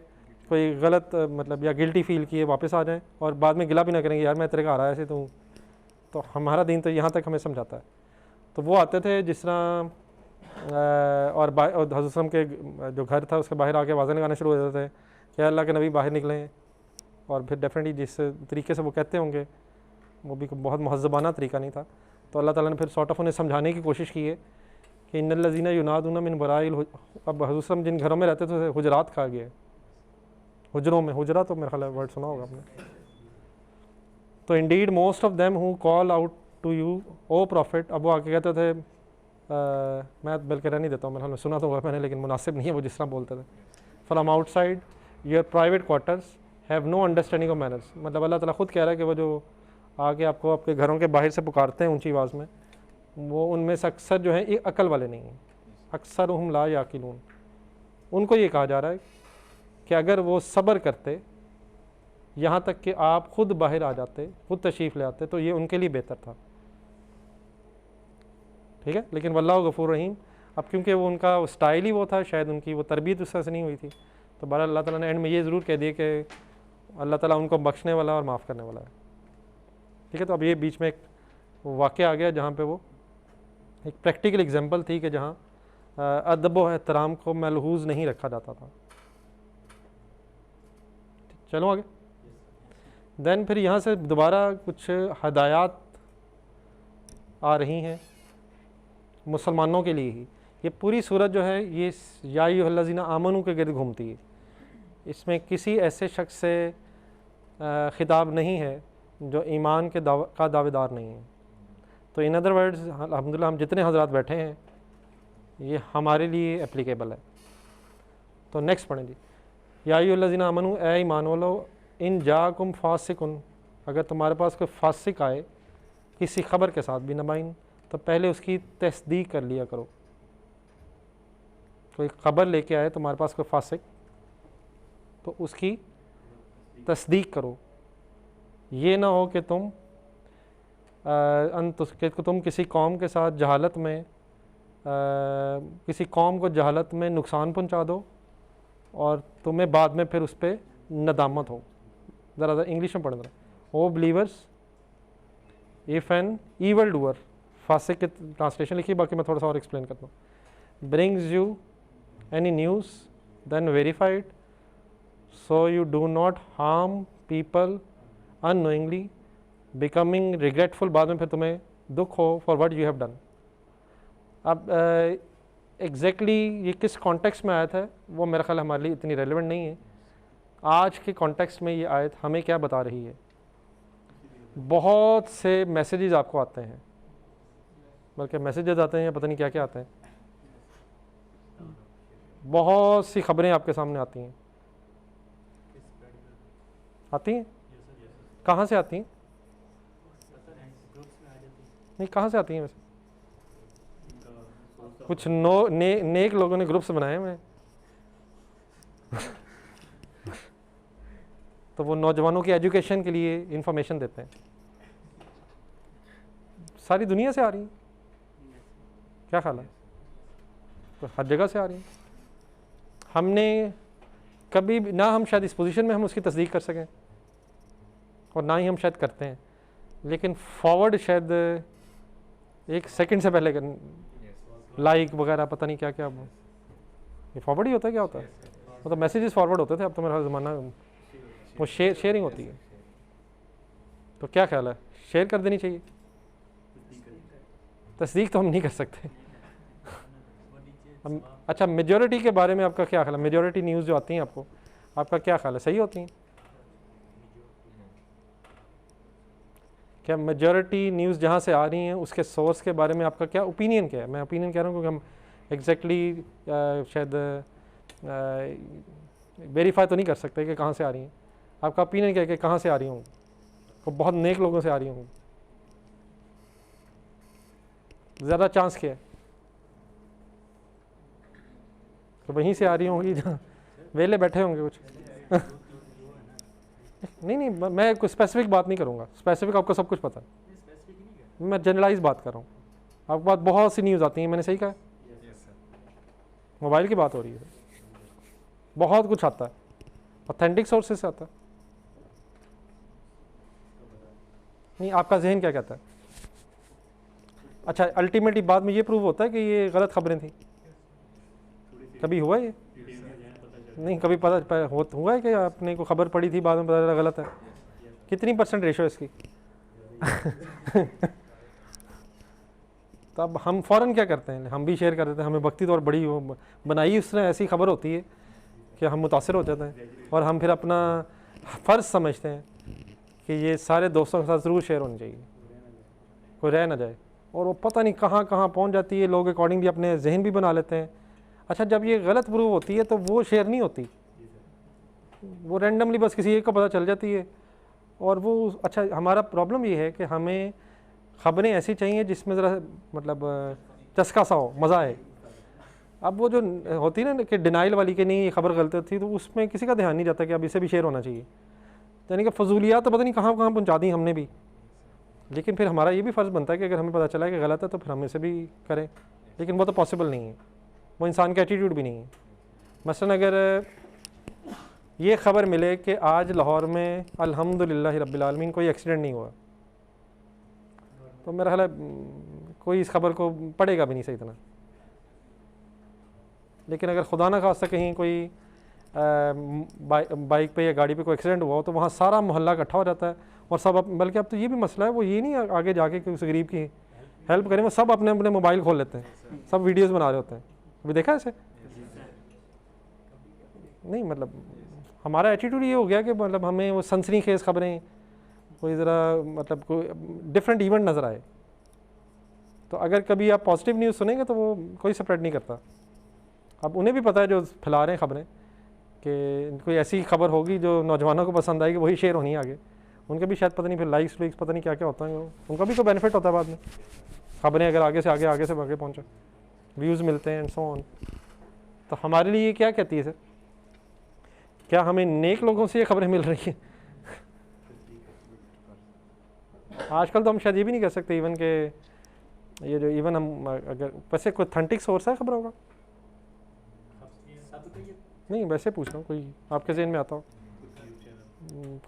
कोई गलत मतलब या गिल्टी फील किए वापस आ जाएं, और बाद में गिला भी ना करेंगे यार मैं तेरे का आ रहा है ऐसे तो हमारा दिन तो यहाँ तक हमें समझाता है। तो वो आते थे जिस तरह और हज़रत सल्लम के जो घर था उसके बाहर आके आवाज़ें लगाना शुरू हो जाते थे कि अल्लाह के नबी बाहर निकले, और फिर डेफिनेटली जिस तरीके से वो कहते होंगे वो भी बहुत महज़्ज़बाना तरीका नहीं था। तो अल्लाह ताला ने फिर सॉर्ट ऑफ उन्हें समझाने की कोशिश की है कि इन्नल्लज़ीना युनादूना मिन वराइल, अब हज़रत सल्लम जिन घरों में रहते थे हुजरात कहा गया है, हुजरों में, हुजरा तो मेरा ख्याल है वर्ड सुना होगा आपने। तो indeed most of them who call out to you O prophet, अब वो आके कहते थे मैं बल्कि रहने देता हूँ, मेरे ख्याल में सुना तो हुआ मैंने, लेकिन मुनासिब नहीं है वो जिस तरह बोलते थे। From outside your private quarters have no understanding of manners, मतलब अल्लाह ताला खुद कह रहा है कि वो जो आगे आपको आपके घरों के बाहर से पुकारते हैं ऊंची आवाज़ में, वो उनमें से अक्सर जो है एक अकल वाले नहीं हैं, अक्सर हम ला याकिलून। उनको ये कहा जा रहा है कि अगर वो सब्र करते यहाँ तक कि आप खुद बाहर आ जाते, खुद तशरीफ़ ले आते, तो ये उनके लिए बेहतर था, ठीक है। लेकिन वल्लाहु गफूर रहीम, अब क्योंकि वो उनका स्टाइल ही वो था, शायद उनकी वो तरबियत उस तरह से नहीं हुई थी, तो बहरहाल अल्लाह ताला ने एंड में ये ज़रूर कह दिया कि अल्लाह ताला उनको बख्शने वाला और माफ़ करने वाला है, ठीक है। तो अब ये बीच में एक वाक़या आ गया जहाँ पे वो एक प्रैक्टिकल एग्जांपल थी कि जहाँ अदब व एहतराम को मलहूज़ नहीं रखा जाता था। चलो आगे। देन फिर यहाँ से दोबारा कुछ हदायत आ रही हैं मुसलमानों के लिए ही। ये पूरी सूरत जो है ये या अय्युहल्लज़ीना आमनू के गिर्द घूमती है। इसमें किसी ऐसे शख्स से खिताब नहीं है जो ईमान के का दावेदार नहीं है। तो इन अदर वर्ड्स अल्हम्दुलिल्लाह हम जितने हज़रात बैठे हैं ये हमारे लिए एप्लीकेबल है। तो नेक्स्ट पढ़ें जी। या अय्युहल्लज़ीना आमनू, ए ईमान वालो, इन जाकुम फासिकुन, अगर तुम्हारे पास कोई फासिक आए किसी ख़बर के साथ भी नबाइन, तो पहले उसकी तस्दीक कर लिया करो। कोई ख़बर लेके आए तुम्हारे पास कोई फासिक, तो उसकी तस्दीक करो। ये ना हो कि तुम किसी कौम के साथ जहालत में किसी कौम को जहालत में नुकसान पहुंचा दो और तुम्हें बाद में फिर उस पर नदामत हो। ज़रा इंग्लिश में पढ़ना। O believers, if an evil doer, फासिक की ट्रांसलेशन लिखी, बाकी मैं थोड़ा सा और एक्सप्लेन करता हूँ। Brings you any news then verified, so you do not harm people unknowingly, becoming regretful, बाद में फिर तुम्हें दुख हो for what you have done. अब एग्जैक्टली ये किस कॉन्टेक्स्ट में आयत है वो मेरा ख्याल हमारे लिए इतनी रेलेवेंट नहीं है। आज के कॉन्टेक्स्ट में ये आयत हमें क्या बता रही है? बहुत से मैसेजेस आपको आते हैं, बल्कि मैसेजेस आते हैं या पता नहीं क्या क्या आते हैं, बहुत सी खबरें आपके सामने आती हैं। कहाँ से आती हैं? नहीं, कहाँ से आती हैं वैसे? कुछ नेक लोगों ने ग्रुप्स बनाए हुए तो वो नौजवानों की एजुकेशन के लिए इंफॉर्मेशन देते हैं। सारी दुनिया से आ रही है, क्या ख्याल है? तो हर जगह से आ रही है। हमने कभी ना, हम शायद इस पोजीशन में हम उसकी तस्दीक कर सकें और ना ही हम शायद करते हैं, लेकिन फॉरवर्ड शायद एक सेकंड से पहले लाइक वगैरह पता नहीं क्या क्या, ये फॉरवर्ड ही होता है, क्या होता है? मतलब मैसेजेस फॉरवर्ड होते थे, अब तो मेरा ज़माना वो शेयरिंग होती है। तो क्या ख्याल है, शेयर कर देनी चाहिए? तस्दीक तो हम नहीं कर सकते। अच्छा, मेजॉरिटी के बारे में आपका क्या ख्याल है? मेजॉरिटी न्यूज़ जो आती हैं आपको, आपका क्या ख्याल है, सही होती हैं? क्या मेजॉरिटी न्यूज़ जहाँ से आ रही हैं उसके सोर्स के बारे में आपका क्या ओपिनियन क्या है? मैं ओपिनियन कह रहा हूँ क्योंकि हम एग्जैक्टली शायद वेरीफाई तो नहीं कर सकते कि कहाँ से आ रही हैं। आपका ओपिनियन क्या है कि कहाँ से आ रही होंगी? तो बहुत नेक लोगों से आ रही होंगी, ज़्यादा चांस क्या है? तो वहीं से आ रही होंगी जहाँ वेले बैठे होंगे कुछ। नहीं, मैं कोई स्पेसिफिक बात नहीं करूँगा, स्पेसिफिक आपको सब कुछ पता है, मैं जनरलाइज बात कर रहा हूँ। आपके पास बहुत सी न्यूज़ आती हैं, मैंने सही कहा? मोबाइल की बात हो रही है, बहुत कुछ आता है, ऑथेंटिक सोर्सेस से आता है। नहीं, आपका जहन क्या कहता है? अच्छा, अल्टीमेटली बाद में ये प्रूव होता है कि ये गलत खबरें थी? कभी हुआ ये? नहीं, कभी पता हुआ है कि आपने को खबर पड़ी थी बाद में पता चला गलत है? कितनी % रेशो है इसकी? तो अब हम फ़ौरन क्या करते हैं, हम भी शेयर कर देते हैं। हमें भक्ति तो और बड़ी बनाई उसने ऐसी खबर होती है कि हम मुतासिर हो जाते हैं और हम फिर अपना फ़र्ज़ समझते हैं कि ये सारे दोस्तों के साथ ज़रूर शेयर होनी चाहिए, कोई रह ना जाए। और वो पता नहीं कहाँ कहाँ पहुँच जाती है, लोग अकॉर्डिंगली अपने जहन भी बना लेते हैं। अच्छा, जब ये गलत प्रूव होती है तो वो शेयर नहीं होती, वो रैंडमली बस किसी एक को पता चल जाती है और वो अच्छा। हमारा प्रॉब्लम ये है कि हमें ख़बरें ऐसी चाहिए जिसमें ज़रा मतलब चस्का सा हो, मज़ा आए। अब वो जो होती है ना कि डिनाइल वाली कि नहीं ये खबर गलत थी, तो उसमें किसी का ध्यान नहीं जाता कि अब इसे भी शेयर होना चाहिए। यानी कि फजूलियात तो पता नहीं कहाँ कहाँ पहुँचा दी हमने भी, लेकिन फिर हमारा ये भी फ़र्ज़ बनता है कि अगर हमें पता चला कि गलत है तो फिर हम इसे भी करें, लेकिन वो तो पॉसिबल नहीं है, वो इंसान का एटीट्यूड भी नहीं है। मसलन अगर ये ख़बर मिले कि आज लाहौर में अल्हम्दुलिल्लाह रब्बिल आलमीन कोई एक्सीडेंट नहीं हुआ, तो मेरा ख्याल है कोई इस खबर को पढ़ेगा भी नहीं सही तरह। लेकिन अगर खुदा ना खास्ता कहीं कोई बाइक पे या गाड़ी पे कोई एक्सीडेंट हुआ हो तो वहाँ सारा मोहल्ला इकट्ठा हो जाता है और सब, बल्कि अब तो ये भी मसला है, वो ये नहीं आगे जाके कि उस गरीब की हेल्प करें, वो सब अपने अपने मोबाइल खोल लेते हैं, सब वीडियोस बना रहे होते हैं। अभी देखा ऐसे? नहीं, मतलब हमारा एटीट्यूड ये हो गया कि मतलब हमें वो सनसनीखेज खबरें, कोई ज़रा मतलब कोई डिफरेंट इवेंट नज़र आए, तो अगर कभी आप पॉजिटिव न्यूज़ सुनेंगे तो वो कोई स्प्रेड नहीं करता। अब उन्हें भी पता है जो फैला रहे हैं खबरें कि कोई ऐसी खबर होगी जो नौजवानों को पसंद आएगी, वही शेयर होनी है आगे। उनके भी शायद पता नहीं फिर लाइक्स वाइक्स पता नहीं क्या क्या होता है, उनका भी तो बेनिफिट होता है बाद में, खबरें अगर आगे से आगे आगे से आगे पहुँचे, व्यूज़ मिलते हैं एंड सो ऑन। तो हमारे लिए ये क्या कहती है सर, क्या हमें नेक लोगों से ये खबरें मिल रही हैं? आजकल तो हम शायद ये भी नहीं कह सकते इवन के ये जो इवन हम अगर वैसे कोई ऑथेंटिक सोर्स है खबरों का? नहीं, वैसे पूछ रहा हूँ, कोई आपके ज़हन में आता हो?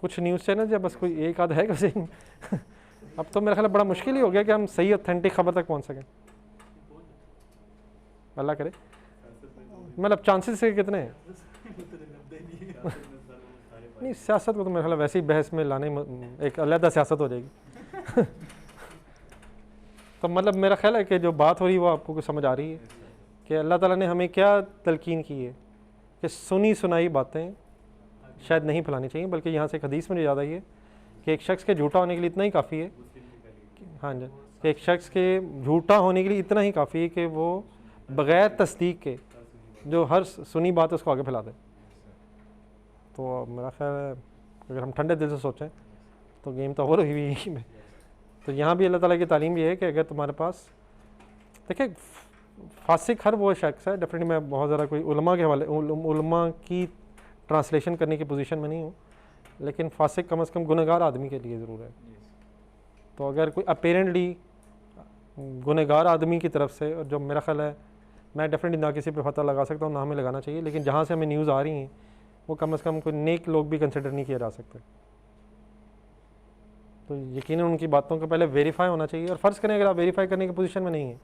कुछ न्यूज़ चैनल या बस कोई एक आध है कैसे? अब तो मेरा ख्याल बड़ा मुश्किल ही हो गया कि हम सही ऑथेंटिक खबर तक पहुँच सकें। अल्लाह करे, मतलब चांसेस है कितने हैं? नहीं, सियासत को तो मेरा ख्याल वैसे ही बहस में लाने एक अलग सियासत हो जाएगी। तो मतलब मेरा ख्याल है कि जो बात हो रही है वो आपको कुछ समझ आ रही है कि अल्लाह ताला ने हमें क्या तलकीन की है कि सुनी सुनाई बातें शायद नहीं फैलानी चाहिए, बल्कि यहाँ से एक हदीस में याद आई है कि एक शख्स के झूठा होने के लिए इतना ही काफ़ी है, हाँ जी, कि एक शख्स के झूठा होने के लिए इतना ही काफ़ी है कि वो बग़ैर तस्दीक के जो हर सुनी बात उसको आगे फैला दे। तो मेरा ख्याल है अगर हम ठंडे दिल से सोचें तो गेम तो और हुई है। तो यहाँ भी अल्लाह ताला की तालीम ये है कि अगर तुम्हारे पास, देखिए फासिक हर वो शख्स है, डेफिनेटली मैं बहुत ज़्यादा कोई उलमा के हवाले उलमा की ट्रांसलेशन करने की पोजीशन में नहीं हूँ, लेकिन फासिक कम से कम गुनहगार आदमी के लिए ज़रूर है। तो अगर कोई अपेरेंटली गुनहगार आदमी की तरफ से, और जो मेरा ख्याल है मैं डेफिनेटली ना किसी पे पता लगा सकता हूँ ना हमें लगाना चाहिए, लेकिन जहाँ से हमें न्यूज़ आ रही हैं वो कम से कम कोई नेक लोग भी कंसिडर नहीं किए जा सकते। तो यकीनन उनकी बातों को पहले वेरीफाई होना चाहिए, और फ़र्ज़ करें अगर आप वेरीफाई करने की पोजीशन में नहीं हैं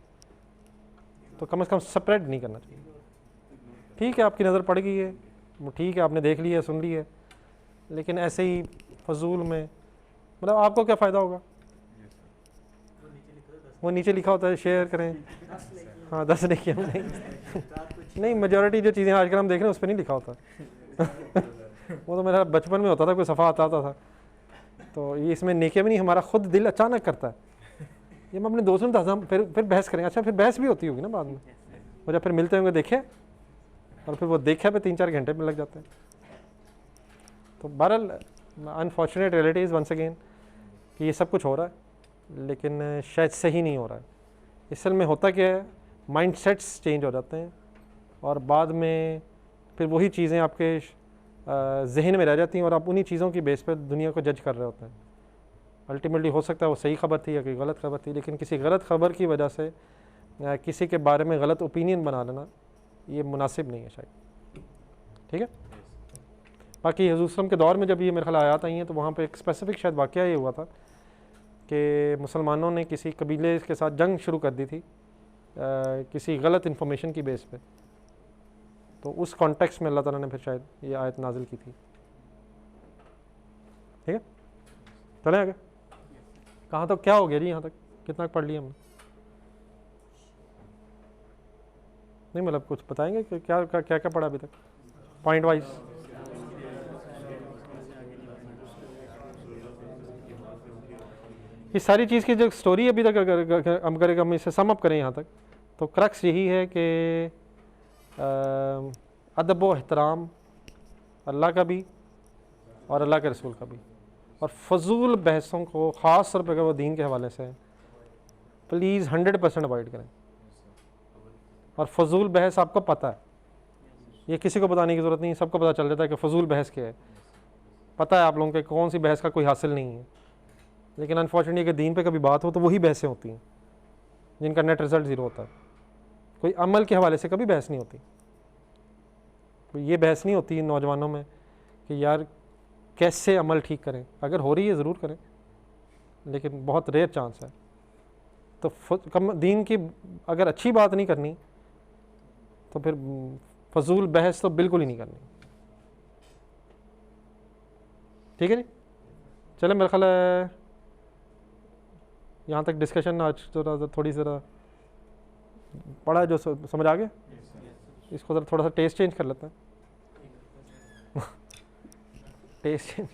तो कम से कम स्प्रेड नहीं करना चाहिए। ठीक है, आपकी नज़र पड़ गई है, वो ठीक है, आपने देख लिया सुन ली है, लेकिन ऐसे ही फजूल में मतलब आपको क्या फ़ायदा होगा? वो नीचे लिखा होता है शेयर करें, हाँ 10 नहीं किया नहीं, मेजॉरिटी जो चीज़ें आजकल हम देख रहे हैं उस पर नहीं लिखा होता। वो तो मेरा बचपन में होता था, कोई सफ़ा आता था। तो ये इसमें नेके भी नहीं, हमारा खुद दिल अचानक करता है, ये हम अपने दोस्तों में हम फिर बहस करेंगे। अच्छा, फिर बहस भी होती होगी ना बाद में, वो जब फिर मिलते होंगे देखे, और फिर वो देखे पे 3-4 घंटे में लग जाते हैं। तो बहरहाल unfortunate reality is once again कि ये सब कुछ हो रहा है, लेकिन शायद सही नहीं हो रहा है। असल में होता क्या है, माइंड सेट्स चेंज हो जाते हैं, और बाद में फिर वही चीज़ें आपके जहन में रह जाती हैं, और आप उन्हीं चीज़ों की बेस पर दुनिया को जज कर रहे होते हैं। अल्टीमेटली हो सकता है वो सही खबर थी या कोई गलत खबर थी, लेकिन किसी गलत खबर की वजह से किसी के बारे में गलत ओपिनियन बना लेना ये मुनासिब नहीं है शायद। ठीक है, बाकी हुज़ूर सल्लल्लाहु अलैहि वसल्लम के दौर में जब ये मेरे ख्याल आयात आई हैं तो वहाँ पे एक स्पेसिफिक शायद वाक़या ये हुआ था कि मुसलमानों ने किसी कबीले के साथ जंग शुरू कर दी थी किसी गलत इन्फॉर्मेशन की बेस पे। तो उस कॉन्टेक्स्ट में अल्लाह ताला ने फिर शायद ये आयत नाजिल की थी। ठीक है, चलें आगे। कहाँ तक क्या हो गया जी? यहाँ तक कितना पढ़ लिया हमने? नहीं, मतलब कुछ बताएंगे कि क्या क्या क्या, क्या पढ़ा अभी तक पॉइंट वाइज? ये सारी चीज़ की जो स्टोरी अभी तक अगर हम इसे सम अप करें यहाँ तक, तो क्रक्स यही है कि अदब व एहतराम अल्लाह का भी और अल्लाह के रसूल का भी, और फजूल बहसों को ख़ास तौर पर अगर वो दीन के हवाले से प्लीज़ 100% अवॉइड करें। और फजूल बहस आपको पता है, ये किसी को बताने की ज़रूरत नहीं, सबको पता चल जाता है कि फ़जूल बहस क्या है। पता है आप लोगों के कौन सी बहस का कोई हासिल नहीं है, लेकिन अनफॉर्चुनेटली अगर दीन पे कभी बात हो तो वही बहसें होती हैं जिनका नेट रिज़ल्ट ज़ीरो होता है। कोई अमल के हवाले से कभी बहस नहीं होती। कोई ये बहस नहीं होती नौजवानों में कि यार कैसे अमल ठीक करें। अगर हो रही है ज़रूर करें, लेकिन बहुत रेयर चांस है। तो कम दीन की अगर अच्छी बात नहीं करनी तो फिर फजूल बहस तो बिल्कुल ही नहीं करनी। ठीक है जी, चले मेरा ख्याल है यहाँ तक डिस्कशन आज थोड़ी ज़रा पढ़ा जो समझ आ गया। इसको ज़रा थोड़ा सा टेस्ट चेंज कर लेते हैं। टेस्ट चेंज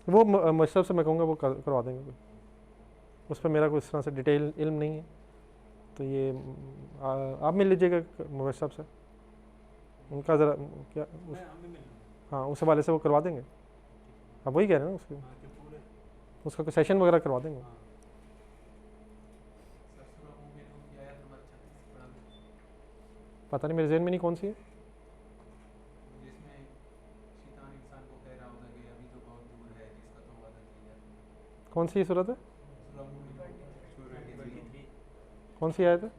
वो मशरफ से मैं कहूँगा वो करवा देंगे। उस पर मेरा कोई इस तरह से डिटेल इल्म नहीं है, तो ये आप मिल लीजिएगा मशरफ से, उनका ज़रा क्या हाँ उस हवाले से वो करवा देंगे। आप वही कह रहे हैं ना, उसका कोई सेशन वगैरह करवा देंगे। पता नहीं मेरे जहन में नहीं कौन सी है। कौन सी सूरत है, कौन सी आयत है?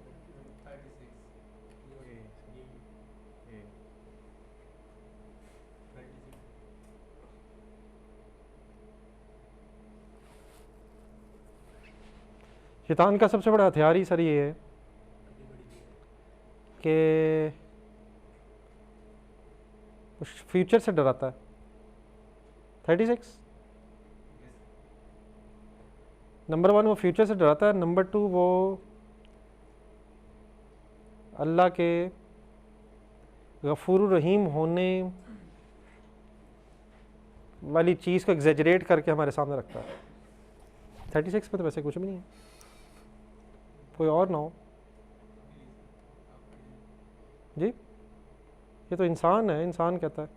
शैतान का सबसे बड़ा हथियार ही सर ये है कि फ्यूचर से डराता है। 36 नंबर 1 वो फ्यूचर से डराता है। नंबर 2 वो अल्लाह के गफूर रहीम होने वाली चीज़ को एग्जेजरेट करके हमारे सामने रखता है। 36 में तो वैसे कुछ भी नहीं है, कोई और ना हो जी। ये तो इंसान है, इंसान कहता है।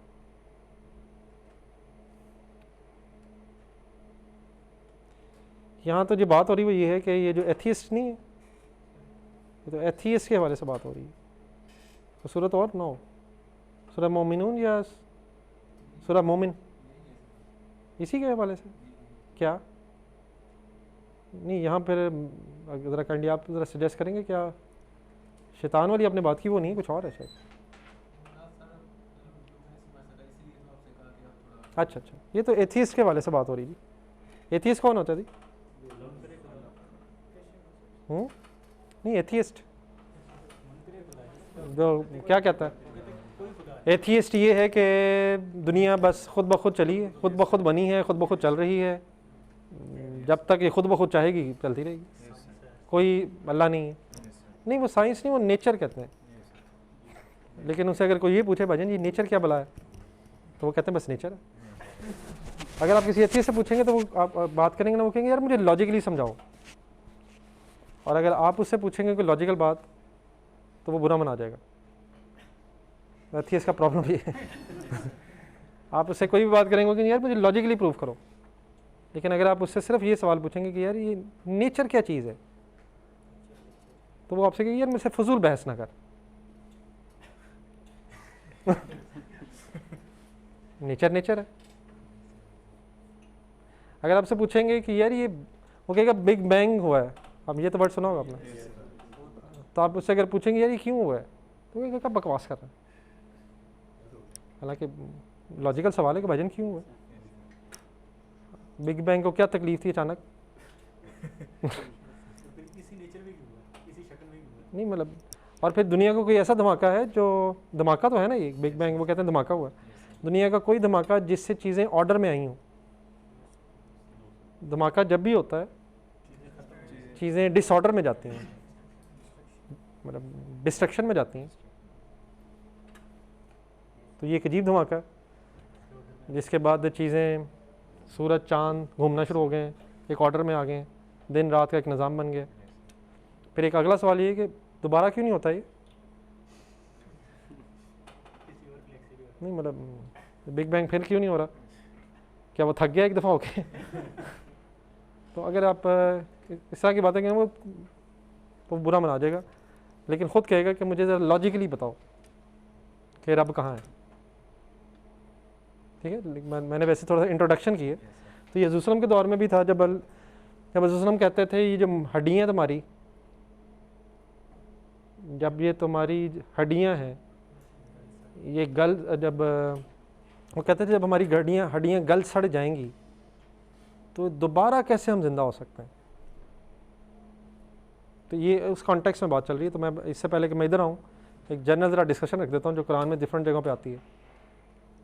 यहाँ तो जो बात हो रही है वो ये है कि ये जो एथियस्ट नहीं है, ये तो एथियस्ट के हवाले से बात हो रही है। तो सूरत और ना हो, सूरह मोमिनून या सूरह मोमिन, इसी के हवाले से क्या नहीं। यहाँ फिर ज़रा काइंडली आप ज़रा सजेस्ट करेंगे क्या शैतान वाली आपने बात की वो नहीं, कुछ और है शायद। अच्छा, ये तो एथियस्ट के हवाले से बात हो रही थी। एथियस्ट कौन होता है? नहीं, एथियस्ट जो क्या कहता है? एथियस्ट ये है कि दुनिया बस खुद ब खुद चली है, खुद ब खुद बनी है, खुद ब खुद चल रही है, जब तक ये खुद ब खुद चाहेगी चलती रहेगी, कोई अल्लाह नहीं है। नहीं, वो साइंस नहीं, वो नेचर कहते हैं। लेकिन उनसे अगर कोई ये पूछे भाजन ये नेचर क्या भला है, तो वो कहते हैं बस नेचर है। अगर आप किसी एथियस्ट से पूछेंगे तो वो आप बात करेंगे ना, वो कहेंगे यार मुझे लॉजिकली समझाओ। और अगर आप उससे पूछेंगे कोई लॉजिकल बात तो वो बुरा मना जाएगा। एथियस्ट का प्रॉब्लम ये है। आप उससे कोई भी बात करेंगे कि यार मुझे लॉजिकली प्रूव करो, लेकिन अगर आप उससे सिर्फ ये सवाल पूछेंगे कि यार ये नेचर क्या चीज़ है, तो वो आपसे कहेंगे यार मुझसे फजूल बहस ना कर। नेचर नेचर है। अगर आपसे पूछेंगे कि यार ये, वो कहेगा बिग बैंग हुआ है, अब ये तो वर्ड सुना होगा आपने, तो आप उससे अगर पूछेंगे यार ये क्यों हुआ है, तो वो कहेगा बकवास कर रहा है। हालांकि लॉजिकल सवाल है कि भजन क्यों हुआ, बिग बैंग को क्या तकलीफ थी अचानक। नहीं मतलब, और फिर दुनिया को कोई ऐसा धमाका है जो, धमाका तो है ना ये बिग बैंग, वो कहते हैं धमाका हुआ। दुनिया का कोई धमाका जिससे चीज़ें ऑर्डर में आई हों। धमाका जब भी होता है चीज़ें डिसऑर्डर में जाती हैं, मतलब डिस्ट्रक्शन में जाती हैं। तो ये एक अजीब धमाका है जिसके बाद चीज़ें, सूरज चांद घूमना शुरू हो गए, एक ऑर्डर में आ गए, दिन रात का एक निज़ाम बन गया। फिर एक अगला सवाल ये कि दोबारा क्यों नहीं होता ये? नहीं मतलब बिग बैंग फिर क्यों नहीं हो रहा? क्या वो थक गया एक दफ़ा होके? तो अगर आप इस तरह की बातें करें वो तो बुरा मना जाएगा, लेकिन ख़ुद कहेगा कि मुझे ज़रा लॉजिकली बताओ कि रब कहाँ है। ठीक है, मैंने वैसे थोड़ा सा इंट्रोडक्शन की है। तो ये यरूशलेम के दौर में भी था, जब यरूशलेम कहते थे ये जो हड्डियाँ तुम्हारी, जब ये तुम्हारी हड्डियाँ हैं ये गल, जब वो कहते थे जब हमारी हड्डियाँ गल सड़ जाएंगी तो दोबारा कैसे हम जिंदा हो सकते हैं। तो ये उस कॉन्टेक्स्ट में बात चल रही है। तो मैं इससे पहले कि मैं इधर आऊँ एक जनरल ज़रा डिस्कशन रख देता हूँ जो कुरान में डिफरेंट जगहों पे आती है।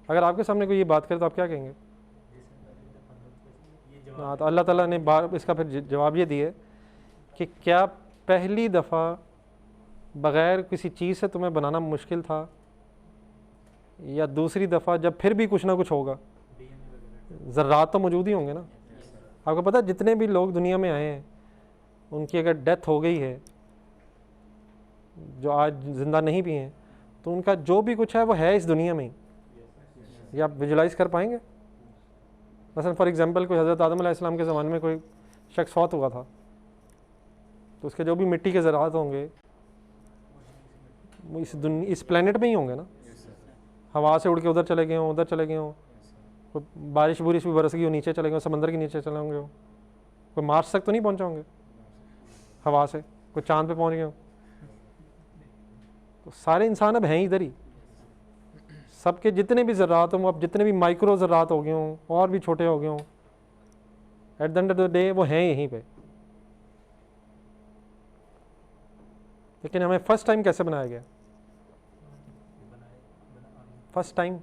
अगर आपके सामने कोई ये बात करे तो आप क्या कहेंगे? हाँ, तो अल्लाह ताला ने इसका फिर जवाब ये दिए कि क्या पहली दफ़ा बग़ैर किसी चीज़ से तुम्हें बनाना मुश्किल था, या दूसरी दफ़ा जब फिर भी कुछ ना कुछ होगा, ज़र्रात तो मौजूद ही होंगे ना। आपको पता है जितने भी लोग दुनिया में आए हैं उनकी अगर डेथ हो गई है, जो आज ज़िंदा नहीं भी हैं, तो उनका जो भी कुछ है वो है इस दुनिया में ही। ये आप विजुलाइज़ कर पाएंगे? मसलन फॉर एग्ज़ाम्पल कोई हज़रत आदम अलैहिस्सलाम के ज़माने में कोई शख्स फौत हुआ था, तो उसके जो भी मिट्टी के ज़रात होंगे वो इस प्लेनेट में ही होंगे ना। हवा से उड़ के उधर चले गए हों, उधर चले गए हों, कोई बारिश बुरिश भी बरस गई हो, नीचे चले गए, समंदर के नीचे चले होंगे, कोई मार्स तक तो नहीं पहुँचे होंगे हवा से, कोई चाँद पे पहुँच गए हो। तो सारे इंसान अब हैं इधर ही, सबके जितने भी ज़र्रात हों, अब जितने भी माइक्रो ज़र्रात हो गए हों और भी छोटे हो गए हों, at the end of the day वो हैं यहीं पे। लेकिन हमें फर्स्ट टाइम कैसे बनाया गया? फर्स्ट टाइम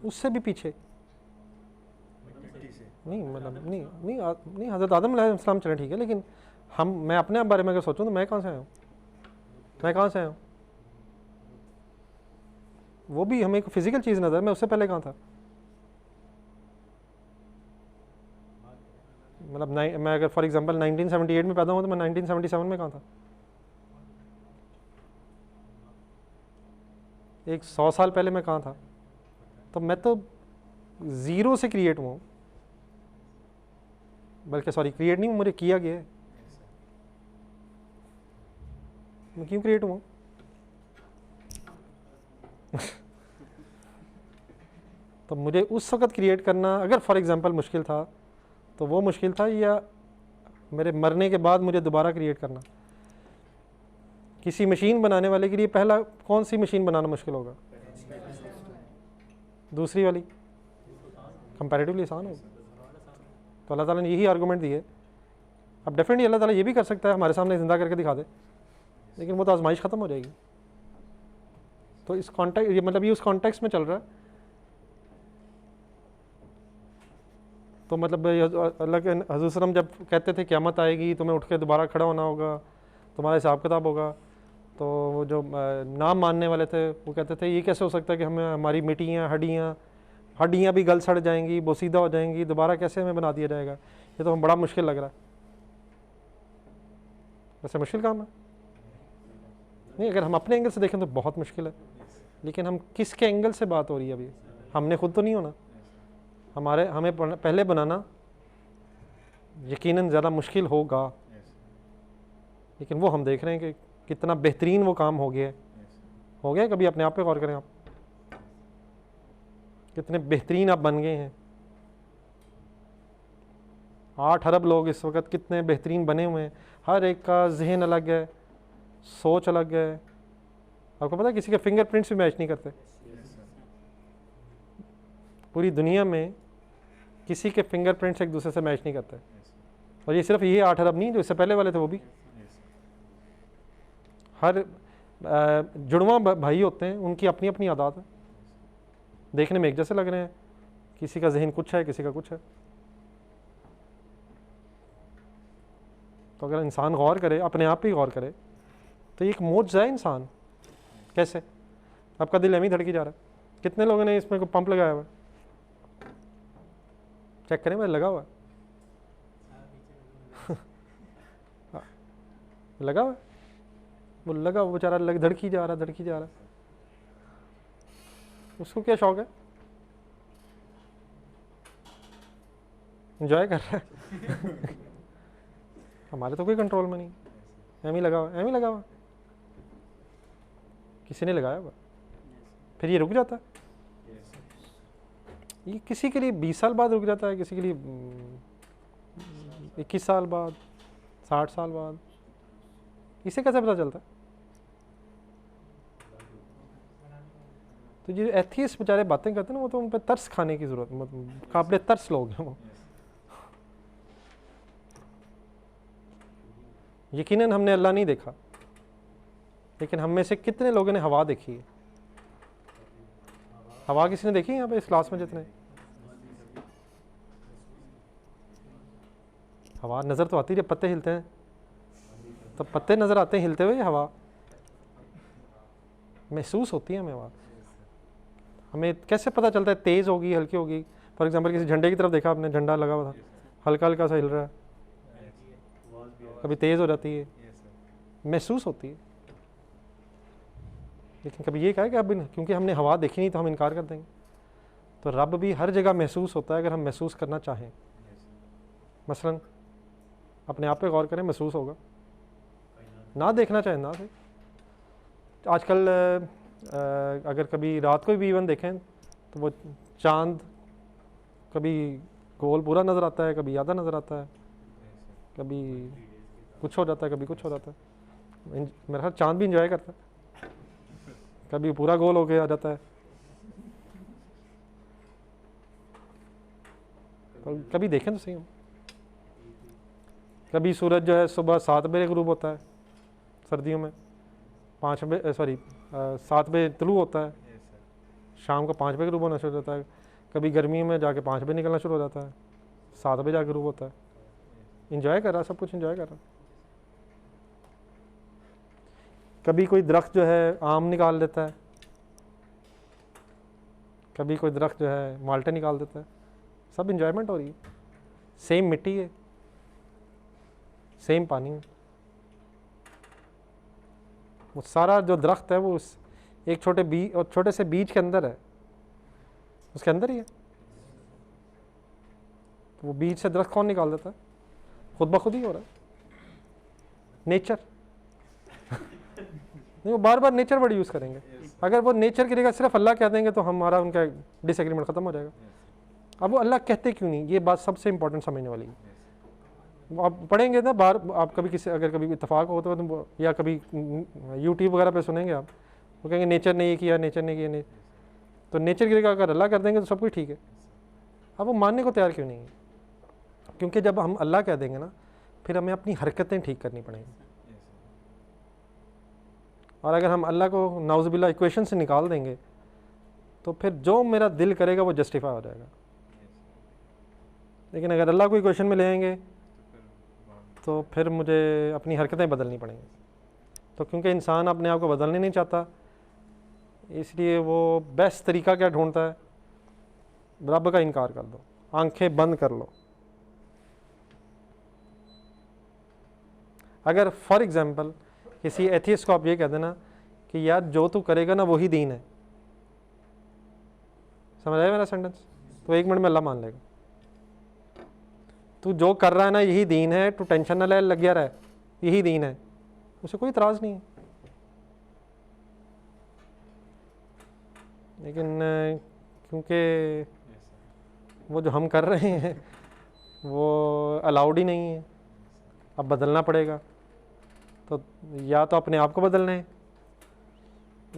उससे भी पीछे नहीं, मतलब नहीं हज़रत आदम अलैहिस्सलाम चले ठीक है, लेकिन मैं अपने बारे में अगर सोचूं तो मैं कहाँ से आया हूँ? मैं कहाँ से आया हूँ? वो भी हमें एक फिजिकल चीज़ नज़र, मैं उससे पहले कहाँ था? मतलब मैं अगर फॉर एग्जांपल 1978 में पैदा हुआ तो मैं 1977 में कहाँ था? एक 100 साल पहले मैं कहाँ था? तो मैं तो ज़ीरो से क्रिएट हुआ हूँ, बल्कि सॉरी क्रिएट नहीं, मुझे किया गया है। मैं क्यों क्रिएट हुआ? तो मुझे उस वक़्त क्रिएट करना अगर फॉर एग्जांपल मुश्किल था, तो वो मुश्किल था, या मेरे मरने के बाद मुझे दोबारा क्रिएट करना? किसी मशीन बनाने वाले के लिए पहला कौन सी मशीन बनाना मुश्किल होगा? दूसरी वाली कंपैरेटिवली आसान होगा। तो अल्लाह ताला ने यही आर्गूमेंट दिए। अब डेफिनेटली अल्लाह ताला ये भी कर सकता है हमारे सामने ज़िंदा करके दिखा दे, लेकिन वो तो आजमाइश ख़त्म हो जाएगी। तो इस कॉन्टेक्स्ट, ये मतलब ये उस कॉन्टेक्स्ट में चल रहा है। तो मतलब अल्लाह के हज़रत सल्लम जब कहते थे क़यामत आएगी, तुम्हें उठ के दोबारा खड़ा होना होगा, तुम्हारा हिसाब किताब होगा, तो वो जो नाम मानने वाले थे वो कहते थे ये कैसे हो सकता है कि हमें हमारी मिट्टियाँ हड्डियाँ भी गल सड़ जाएंगी, बोसीदा हो जाएंगी, दोबारा कैसे हमें बना दिया जाएगा? ये तो हमें बड़ा मुश्किल लग रहा है। वैसे मुश्किल काम है नहीं, अगर हम अपने एंगल से देखें तो बहुत मुश्किल है, लेकिन हम किसके एंगल से बात हो रही है अभी? हमने खुद तो नहीं होना। हमें पहले बनाना यकीनन ज़्यादा मुश्किल होगा, लेकिन वो हम देख रहे हैं कि कितना बेहतरीन वो काम हो गया है। हो गया कभी अपने आप पे गौर करें आप, कितने बेहतरीन आप बन गए हैं। 8 अरब लोग इस वक्त कितने बेहतरीन बने हुए हैं, हर एक का जहन अलग है, सोच अलग है। आपको पता है किसी के फिंगरप्रिंट्स भी मैच नहीं करते। पूरी दुनिया में किसी के फिंगरप्रिंट्स एक दूसरे से मैच नहीं करते। और ये सिर्फ ये 8 अरब नहीं, जो इससे पहले वाले थे वो भी। हर जुड़वा भाई होते हैं, उनकी अपनी अपनी आदत है, देखने में एक जैसे लग रहे हैं, किसी का जहन कुछ है, किसी का कुछ है। तो अगर इंसान गौर करे, अपने आप पे गौर करे, तो ये एक मौजज़ा है इंसान। कैसे? आपका दिल एम ही धड़की जा रहा है। कितने लोगों ने इसमें को पंप लगाया हुआ है? चेक करें, मैं लगा हुआ है लगा हुआ है, वो लगा, वो बेचारा धड़की जा रहा है। उसको क्या शौक है? एंजॉय कर रहा है हमारे तो कोई कंट्रोल में नहीं, एम ही लगा हुआ। किसी ने लगाया हुआ, फिर ये रुक जाता है। ये किसी के लिए 20 साल बाद रुक जाता है, किसी के लिए 21 साल बाद, 60 साल बाद। इसे कैसे पता चलता है? तो जो एथियस्ट बेचारे बातें करते हैं ना, वो तो उन पर तरस खाने की ज़रूरत, मतलब काबिल तरस लोग हैं वो। यकीनन हमने अल्लाह नहीं देखा, लेकिन हम में से कितने लोगों ने हवा देखी है? हवा किसी ने देखी है यहाँ पे इस क्लास में? जितने हवा नज़र तो आती है, जब पत्ते हिलते हैं तो पत्ते नज़र आते हैं हिलते हुए, हवा महसूस होती है हमें हवा। हमें कैसे पता चलता है तेज़ होगी हल्की होगी? फॉर एग्जांपल किसी झंडे की तरफ देखा आपने, झंडा लगा हुआ था, हल्का हल्का सा हिल रहा है, कभी तेज़ हो जाती है, महसूस होती है। लेकिन कभी ये कहा कि अब क्योंकि हमने हवा देखी नहीं तो हम इनकार कर देंगे। तो रब भी हर जगह महसूस होता है अगर हम महसूस करना चाहें। मसलन अपने आप पे गौर करें, महसूस होगा। ना देखना चाहें ना सही। आजकल अगर कभी रात को भी इवन देखें तो वो चांद कभी गोल पूरा नज़र आता है, कभी आधा नज़र आता है, कभी कुछ हो जाता है, कभी कुछ हो जाता है। मेरा ख्याल चांद भी इंजॉय करता है, कभी पूरा गोल होके आ जाता है, तो कभी देखें तो सही हम। कभी सूरज जो है सुबह 7 बजे गुरूब होता है सर्दियों में, 7 बजे तुलू होता है, शाम को 5 बजे गुरूब होना शुरू होता है। कभी गर्मियों में जाके 5 बजे निकलना शुरू हो जाता है, 7 बजे जाके गुरूब होता है। इंजॉय कर रहा है, सब कुछ इंजॉय कर रहा है। कभी कोई दरख्त जो है आम निकाल देता है, कभी कोई दरख्त जो है माल्टे निकाल देता है, सब इंजॉयमेंट हो रही है। सेम मिट्टी है, सेम पानी है, वो सारा जो दरख्त है वो उस एक छोटे से बीज के अंदर है, उसके अंदर ही है। तो वो बीज से दरख्त कौन निकाल देता है? खुद ब खुद ही हो रहा है, नेचर। नहीं, वो बार बार नेचर वर्ड यूज़ करेंगे। अगर वो नेचर की जगह सिर्फ अल्लाह कह देंगे तो हमारा उनका डिसएग्रीमेंट ख़त्म हो जाएगा। अब वो अल्लाह कहते क्यों नहीं, ये बात सबसे इंपॉर्टेंट समझने वाली है। आप पढ़ेंगे ना बाहर, आप कभी अगर कभी इत्तेफाक हो तो या कभी यूट्यूब वगैरह पे सुनेंगे आप, वो कहेंगे नेचर ने ये किया, नेचर ने किया, तो नेचर की जगह अगर अल्लाह कर देंगे तो सब कुछ ठीक है। अब वो मानने को तैयार क्यों नहीं है? क्योंकि जब हम अल्लाह कह देंगे ना, फिर हमें अपनी हरकतें ठीक करनी पड़ेंगी। और अगर हम अल्लाह को नाउज़ुबिल्लाह इक्वेशन से निकाल देंगे तो फिर जो मेरा दिल करेगा वो जस्टिफाई हो जाएगा। लेकिन अगर अल्लाह को इक्वेशन में ले आएंगे तो फिर मुझे अपनी हरकतें बदलनी पड़ेंगी। तो क्योंकि इंसान अपने आप को बदलने नहीं चाहता, इसलिए वो बेस्ट तरीका क्या ढूंढता है? रब का इनकार कर दो, आंखें बंद कर लो। अगर फॉर एग्जांपल किसी एथियस्ट को आप ये कह देना कि यार जो तू करेगा ना वही दीन है, समझ आया मेरा सेंटेंस? तो 1 मिनट में अल्लाह मान लेगा। तू जो कर रहा है ना यही दीन है, तू टेंशन ना ले, लग गया रहा, यही दीन है, उसे कोई इतराज़ नहीं है। लेकिन क्योंकि वो जो हम कर रहे हैं वो अलाउड ही नहीं है, अब बदलना पड़ेगा। तो या तो अपने आप को बदलना है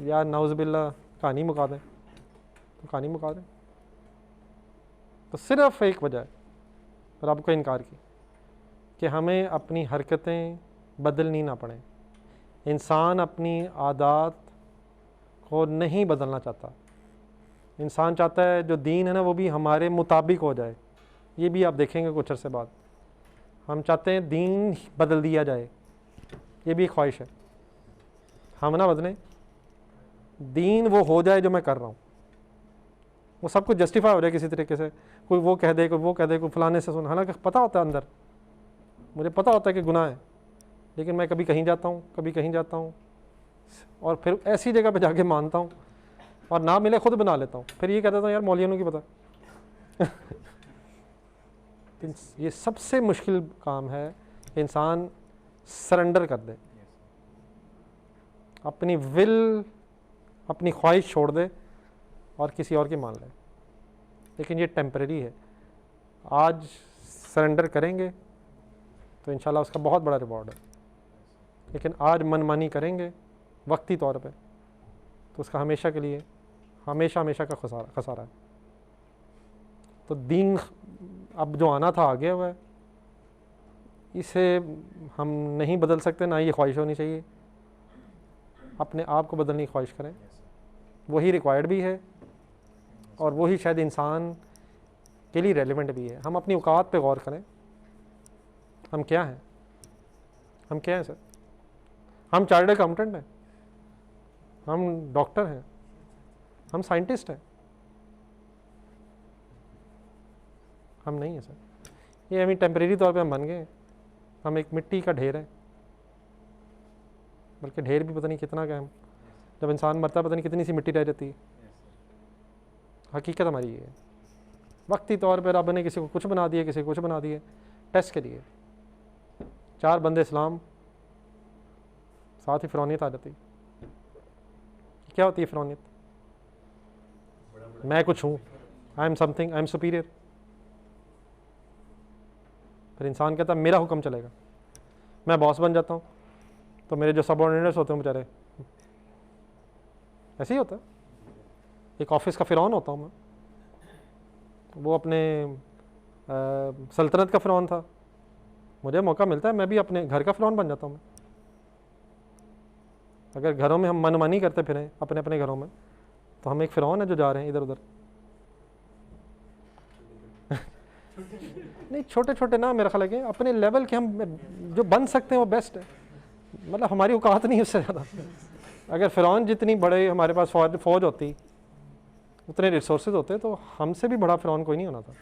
या नाउज़ुबिल्लाह कहानी मुका दें, तो कहानी मुका दें। तो सिर्फ एक वजह है रब को इनकार की कि हमें अपनी हरकतें बदलनी ना पड़े। इंसान अपनी आदत को नहीं बदलना चाहता। इंसान चाहता है जो दीन है ना वो भी हमारे मुताबिक हो जाए। ये भी आप देखेंगे कुछ अरसे बाद, हम चाहते हैं दीन बदल दिया जाए, ये भी एक ख्वाहिश है। हम ना बदलें, दीन वो हो जाए जो मैं कर रहा हूँ, वो सब कुछ जस्टिफाई हो जाए किसी तरीके से। कोई वो कह दे, कोई वो कह दे, कोई फलाने से सुन, हालांकि पता होता है अंदर, मुझे पता होता है कि गुनाह है, लेकिन मैं कभी कहीं जाता हूँ, कभी कहीं जाता हूँ, और फिर ऐसी जगह पे जाके मानता हूँ, और ना मिले खुद बना लेता हूँ। फिर ये कहता हूँ यार मौलियों की पता। ये सबसे मुश्किल काम है, इंसान सरेंडर कर दे, अपनी विल, अपनी ख्वाहिश छोड़ दे और किसी और की मान ले। लेकिन ये टेम्परेरी है। आज सरेंडर करेंगे तो इंशाल्लाह उसका बहुत बड़ा रिवॉर्ड है, लेकिन आज मनमानी करेंगे वक्ती तौर पे तो उसका हमेशा के लिए हमेशा का खसारा है। तो दीन अब जो आना था आ गया हुआ है, इसे हम नहीं बदल सकते, ना ये ख्वाहिश होनी चाहिए। अपने आप को बदलने की ख्वाहिश करें, वही रिक्वायर्ड भी है और वही शायद इंसान के लिए रेलेवेंट भी है। हम अपनी औकात पे गौर करें हम क्या हैं? हम क्या हैं सर? हम चार्टर्ड अकाउंटेंट हैं, हम डॉक्टर हैं, हम साइंटिस्ट हैं, हम नहीं हैं सर। ये अभी टेम्परेरी तौर पे हम बन गए हैं, हम एक मिट्टी का ढेर है, बल्कि ढेर भी पता नहीं कितना का हम, जब इंसान मरता है पता नहीं कितनी सी मिट्टी रह जाती है। हकीकत हमारी ये है, वक्ती तौर पर रब ने किसी को कुछ बना दिया, किसी को कुछ बना दिए, टेस्ट के लिए। 4 बंदे इस्लाम, साथ ही फ़िरौनियत आ जाती। क्या होती है फ़िरौनियत? मैं कुछ हूँ, I am something, I am superior. फिर इंसान कहता है मेरा हुक्म चलेगा, मैं बॉस बन जाता हूँ, तो मेरे जो सबऑर्डिनेट्स होते हैं बेचारे, ऐसे ही होता है। एक ऑफिस का फ़िरौन होता हूँ मैं, वो अपने सल्तनत का फ़िरौन था, मुझे मौका मिलता है मैं भी अपने घर का फ़िरौन बन जाता हूँ मैं। अगर घरों में हम मनमानी करते फिरें अपने अपने घरों में, तो हम एक फ़िरौन है जो जा रहे हैं इधर उधर। नहीं, छोटे छोटे ना, मेरा ख्याल है कि अपने लेवल के हम जो बन सकते हैं वो बेस्ट है, मतलब हमारी औकात नहीं उससे ज़्यादा। अगर फ़िरौन जितनी बड़े हमारे पास फौज होती, उतने रिसोर्सेज होते, तो हमसे भी बड़ा फ़िरौन कोई नहीं होना था।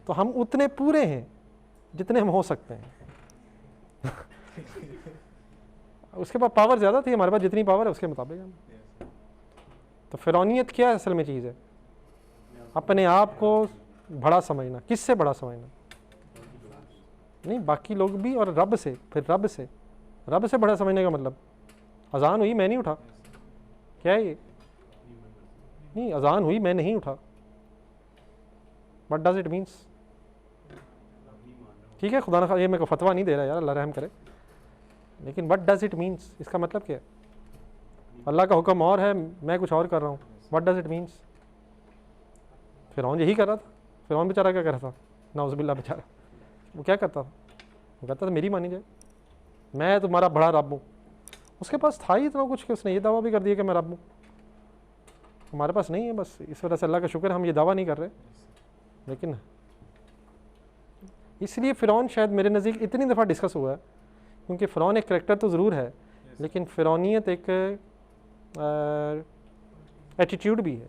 तो हम उतने पूरे हैं जितने हम हो सकते हैं। उसके पास पावर ज़्यादा थी, हमारे पास जितनी पावर है उसके मुताबिक हम। तो फ़िरौनियत क्या है असल में चीज़ है? अपने आप को बड़ा समझना। किससे बड़ा समझना? नहीं, बाकी लोग भी और रब से, फिर रब से, रब से बड़ा समझने का मतलब अजान हुई मैं नहीं उठा, क्या है ये? नहीं, अजान हुई मैं नहीं उठा, व्हाट डज इट मीन्स? ठीक है, खुदा ना, ये मेरे को फतवा नहीं दे रहा यार, अल्लाह रहम करे, लेकिन व्हाट डज इट मीन्स, इसका मतलब क्या है? अल्लाह का हुक्म और है, मैं कुछ और कर रहा हूँ, व्हाट डज इट मीन्स? फ़िरौन यही कर रहा था। फ़िरौन बेचारा क्या कर रहा था? नाउज़ुबिल्लाह बेचारा, वो क्या करता था? वो कहता था मेरी मानी जाए, मैं तुम्हारा बड़ा रब हूँ। उसके पास था ही इतना कुछ कि उसने ये दावा भी कर दिया कि मैं रब हूँ। हमारे पास नहीं है, बस इस वजह से अल्लाह का शुक्र हम ये दावा नहीं कर रहे। लेकिन इसलिए फ़िरौन शायद मेरे नज़दीक इतनी दफ़ा डिस्कस हुआ है, क्योंकि फ़िरौन एक करैक्टर तो ज़रूर है, लेकिन फ़िरौनियत एक एटीट्यूड भी है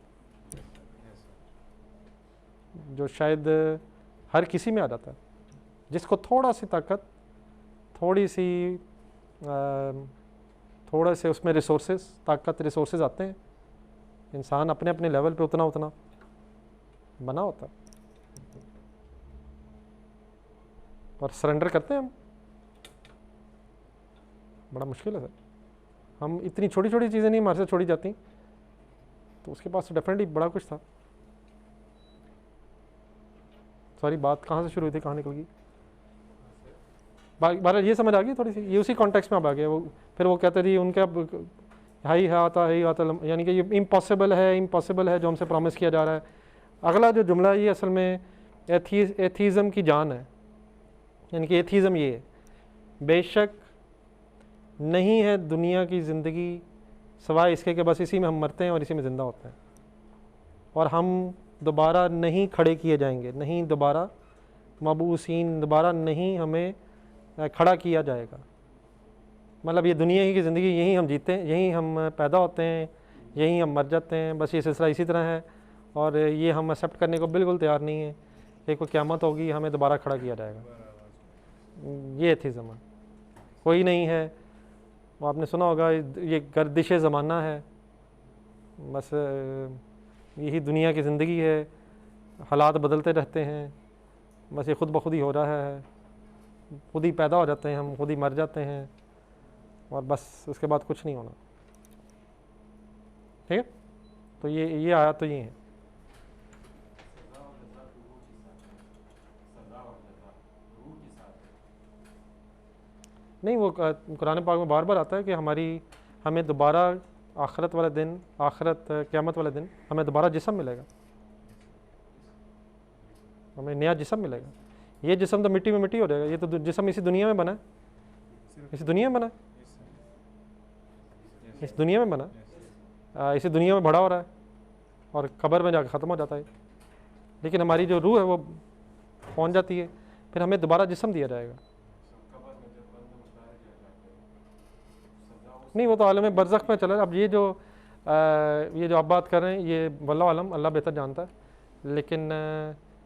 जो शायद हर किसी में आ जाता है। जिसको थोड़ा सी ताकत, थोड़ी सी थोड़े से उसमें रिसोर्सेज, ताकत रिसोर्सेज आते हैं, इंसान अपने अपने लेवल पे उतना उतना बना होता है और सरेंडर करते हैं हम। बड़ा मुश्किल है सर, हम इतनी छोटी छोटी चीज़ें नहीं हमारे से छोड़ी जाती, तो उसके पास तो डेफिनेटली बड़ा कुछ था। सॉरी, बात कहाँ से शुरू हुई थी, कहाँ निकल गई? बार ये समझ आ गई थोड़ी सी, ये उसी कॉन्टेक्स्ट में अब आ गया। वो फिर वो कहते थे उनका हाई है आता है आता, यानी कि ये इम्पॉसिबल है जो हमसे प्रॉमिस किया जा रहा है। अगला जो जुमला ये असल में एथीज़म की जान है, यानी कि एथीज़म ये है, बेशक नहीं है दुनिया की ज़िंदगी सवाए इसके कि बस इसी में हम मरते हैं और इसी में ज़िंदा होते हैं, और हम दोबारा नहीं खड़े किए जाएंगे, नहीं दोबारा मबूसीन, दोबारा नहीं हमें खड़ा किया जाएगा। मतलब ये दुनिया ही की ज़िंदगी, यहीं हम जीते हैं, यहीं हम पैदा होते हैं, यहीं हम मर जाते हैं, बस ये सिलसिला इसी तरह है, और ये हम एक्सेप्ट करने को बिल्कुल तैयार नहीं है। एक को क़यामत होगी, हमें दोबारा खड़ा किया जाएगा। ये एथीज़म है, कोई नहीं है। वो आपने सुना होगा, ये गर्दिश ज़माना है, बस यही दुनिया की ज़िंदगी है, हालात बदलते रहते हैं, बस ये खुद ब खुद ही हो रहा है, खुद ही पैदा हो जाते हैं हम, खुद ही मर जाते हैं, और बस उसके बाद कुछ नहीं होना। ठीक है, तो ये आया तो ये है। नहीं, वो कुरान पाक में बार बार आता है कि हमें दोबारा आखिरत वाले दिन, क़यामत वाले दिन हमें दोबारा जिस्म मिलेगा, हमें नया जिस्म मिलेगा। ये जिस्म तो मिट्टी में मिट्टी हो जाएगा, ये तो जिस्म इसी दुनिया में बना है, इसी दुनिया में बना है, इस दुनिया में बना, इसी दुनिया में बड़ा हो रहा है और कब्र में जाकर ख़त्म हो जाता है। लेकिन हमारी जो रूह है वो पहुंच जाती है, फिर हमें दोबारा जिस्म दिया जाएगा। नहीं, वो तो आलम बरज़ख में चला। अब ये जो आप बात कर रहे हैं, ये वल्लाहु आलम, अल्लाह बेहतर जानता है, लेकिन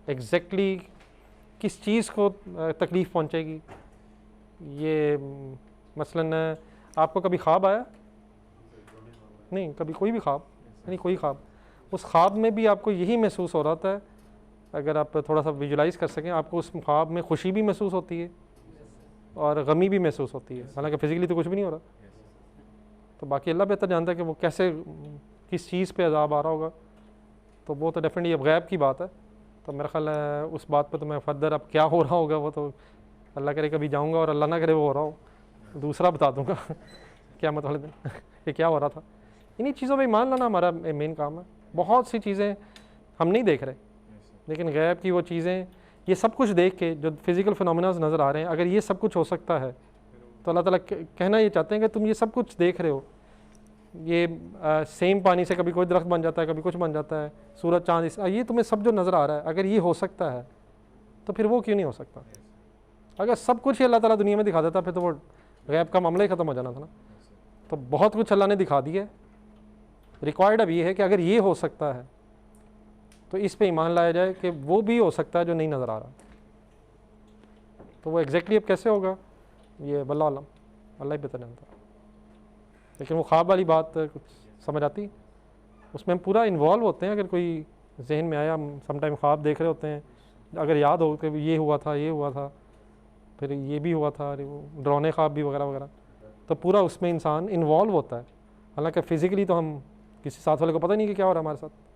एग्जैक्टली किस चीज़ को तकलीफ़ पहुंचेगी, ये मसलन आपको कभी ख्वाब आया? नहीं, कभी कोई भी ख्वाब, नहीं कोई ख्वाब, उस ख्वाब में भी आपको यही महसूस हो रहा था, अगर आप थोड़ा सा विजुलाइज़ कर सकें, आपको उस ख्वाब में खुशी भी महसूस होती है और गमी भी महसूस होती है, हालांकि फ़िज़िकली तो कुछ भी नहीं हो रहा। तो बाकी अल्लाह बेहतर जानता है कि वो कैसे, किस चीज़ पे अज़ाब आ रहा होगा, तो वो तो डेफिनेटली अब गैब की बात है। तो मेरा ख्याल है उस बात पे तो मैं फर्दर अब क्या हो रहा होगा वो तो अल्लाह करे कभी जाऊँगा और अल्लाह ना करे वो हो रहा हो, दूसरा बता दूँगा क्या मतलब वाले दिन कि क्या हो रहा था। इन्हीं चीज़ों पर ईमान लाना हमारा मेन काम है। बहुत सी चीज़ें हम नहीं देख रहे, लेकिन गैब की वो चीज़ें, ये सब कुछ देख के जो फिज़िकल फिनोमिना नज़र आ रहे हैं, अगर ये सब कुछ हो सकता है तो अल्लाह ताला कहना ये चाहते हैं कि तुम ये सब कुछ देख रहे हो, ये सेम पानी से कभी कोई दरख्त बन जाता है, कभी कुछ बन जाता है, सूरज चाँद, ये तुम्हें सब जो नज़र आ रहा है, अगर ये हो सकता है तो फिर वो क्यों नहीं हो सकता? अगर सब कुछ ही अल्लाह ताला दुनिया में दिखा देता फिर तो वो गैब का मामला ही ख़त्म हो जाना था ना। तो बहुत कुछ अल्लाह ने दिखा दिया है, रिक्वायर्ड अब ये है कि अगर ये हो सकता है तो इस पे ईमान लाया जाए कि वो भी हो सकता है जो नहीं नज़र आ रहा। तो वो एग्जैक्टली अब कैसे होगा, ये वल्लाहु आलम, अल्लाह ही बेहतर जानता। लेकिन वो ख्वाब वाली बात कुछ समझ आती, उसमें हम पूरा इन्वॉल्व होते हैं। अगर कोई जहन में आया, हम समटाइम ख्वाब देख रहे होते हैं, अगर याद हो कि ये हुआ था, ये हुआ था, फिर ये भी हुआ था, वो डरावने ख्वाब भी वगैरह वगैरह, तो पूरा उसमें इंसान इन्वॉल्व होता है। हालांकि फ़िज़िकली तो हम किसी साथ वाले को पता नहीं कि क्या हो रहा है हमारे साथ।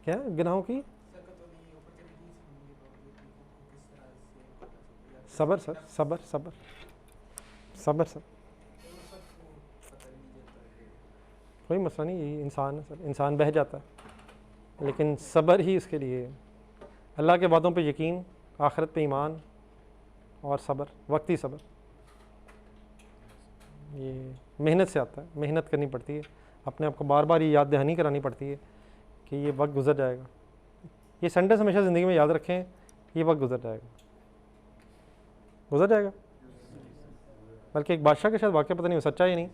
क्या गुनाहों की सबर सर, सबर सबर सबर सर, कोई मसला नहीं, ये इंसान है सर, इंसान बह जाता है, लेकिन सबर ही इसके लिए है। अल्लाह के वादों पे यकीन, आखिरत पे ईमान और सबर, वक्ती सबर, ये मेहनत से आता है, मेहनत करनी पड़ती है, अपने आप को बार बार ये याद दहानी करानी पड़ती है कि ये वक्त गुजर जाएगा। ये सेंटेंस हमेशा ज़िंदगी में याद रखें, ये वक्त गुजर जाएगा, गुजर जाएगा। बल्कि एक बादशाह के शायद वाक़या, पता नहीं वो सच्चा ही नहीं,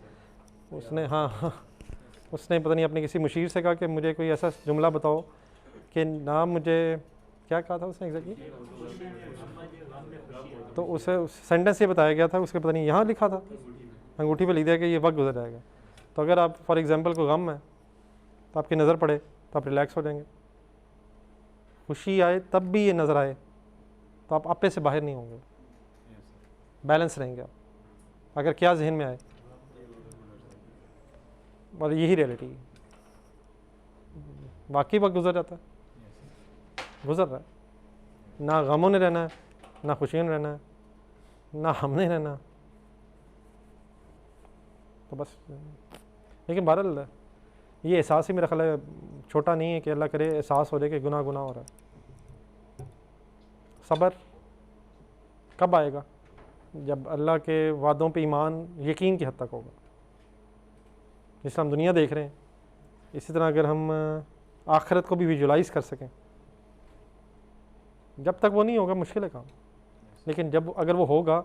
उसने उसने पता नहीं अपने किसी मुशीर से कहा कि मुझे कोई ऐसा जुमला बताओ कि ना मुझे, क्या कहा था उसने एग्जैक्टली, तो उसे उस सेंटेंस ये बताया गया था, उसके पता नहीं यहाँ लिखा था, अंगूठी पे लिख दिया कि ये वक्त गुजर जाएगा। तो अगर आप फॉर एग्ज़ाम्पल को गम है तो आपकी नज़र पड़े तो आप रिलैक्स हो जाएंगे, खुशी आए तब भी ये नज़र आए तो आप आपे से बाहर नहीं होंगे, बैलेंस रहेंगे आप, अगर क्या जहन में आए। और यही रियलिटी है, बाकी वक्त गुजर जाता है, गुजर रहा है, ना गमों ने रहना है, ना खुशियों ने रहना है, ना हमने रहना, तो बस। लेकिन बहरहाल ये एहसास ही मेरा ख्याल है छोटा नहीं है कि अल्लाह करे एहसास हो जाए कि गुनाह गुनाह हो रहा है। सब्र कब आएगा? जब अल्लाह के वादों पे ईमान यकीन की हद तक होगा। जिस हम दुनिया देख रहे हैं, इसी तरह अगर हम आखिरत को भी विजुलाइज़ कर सकें, जब तक वो नहीं होगा मुश्किल है काम, लेकिन जब अगर वो होगा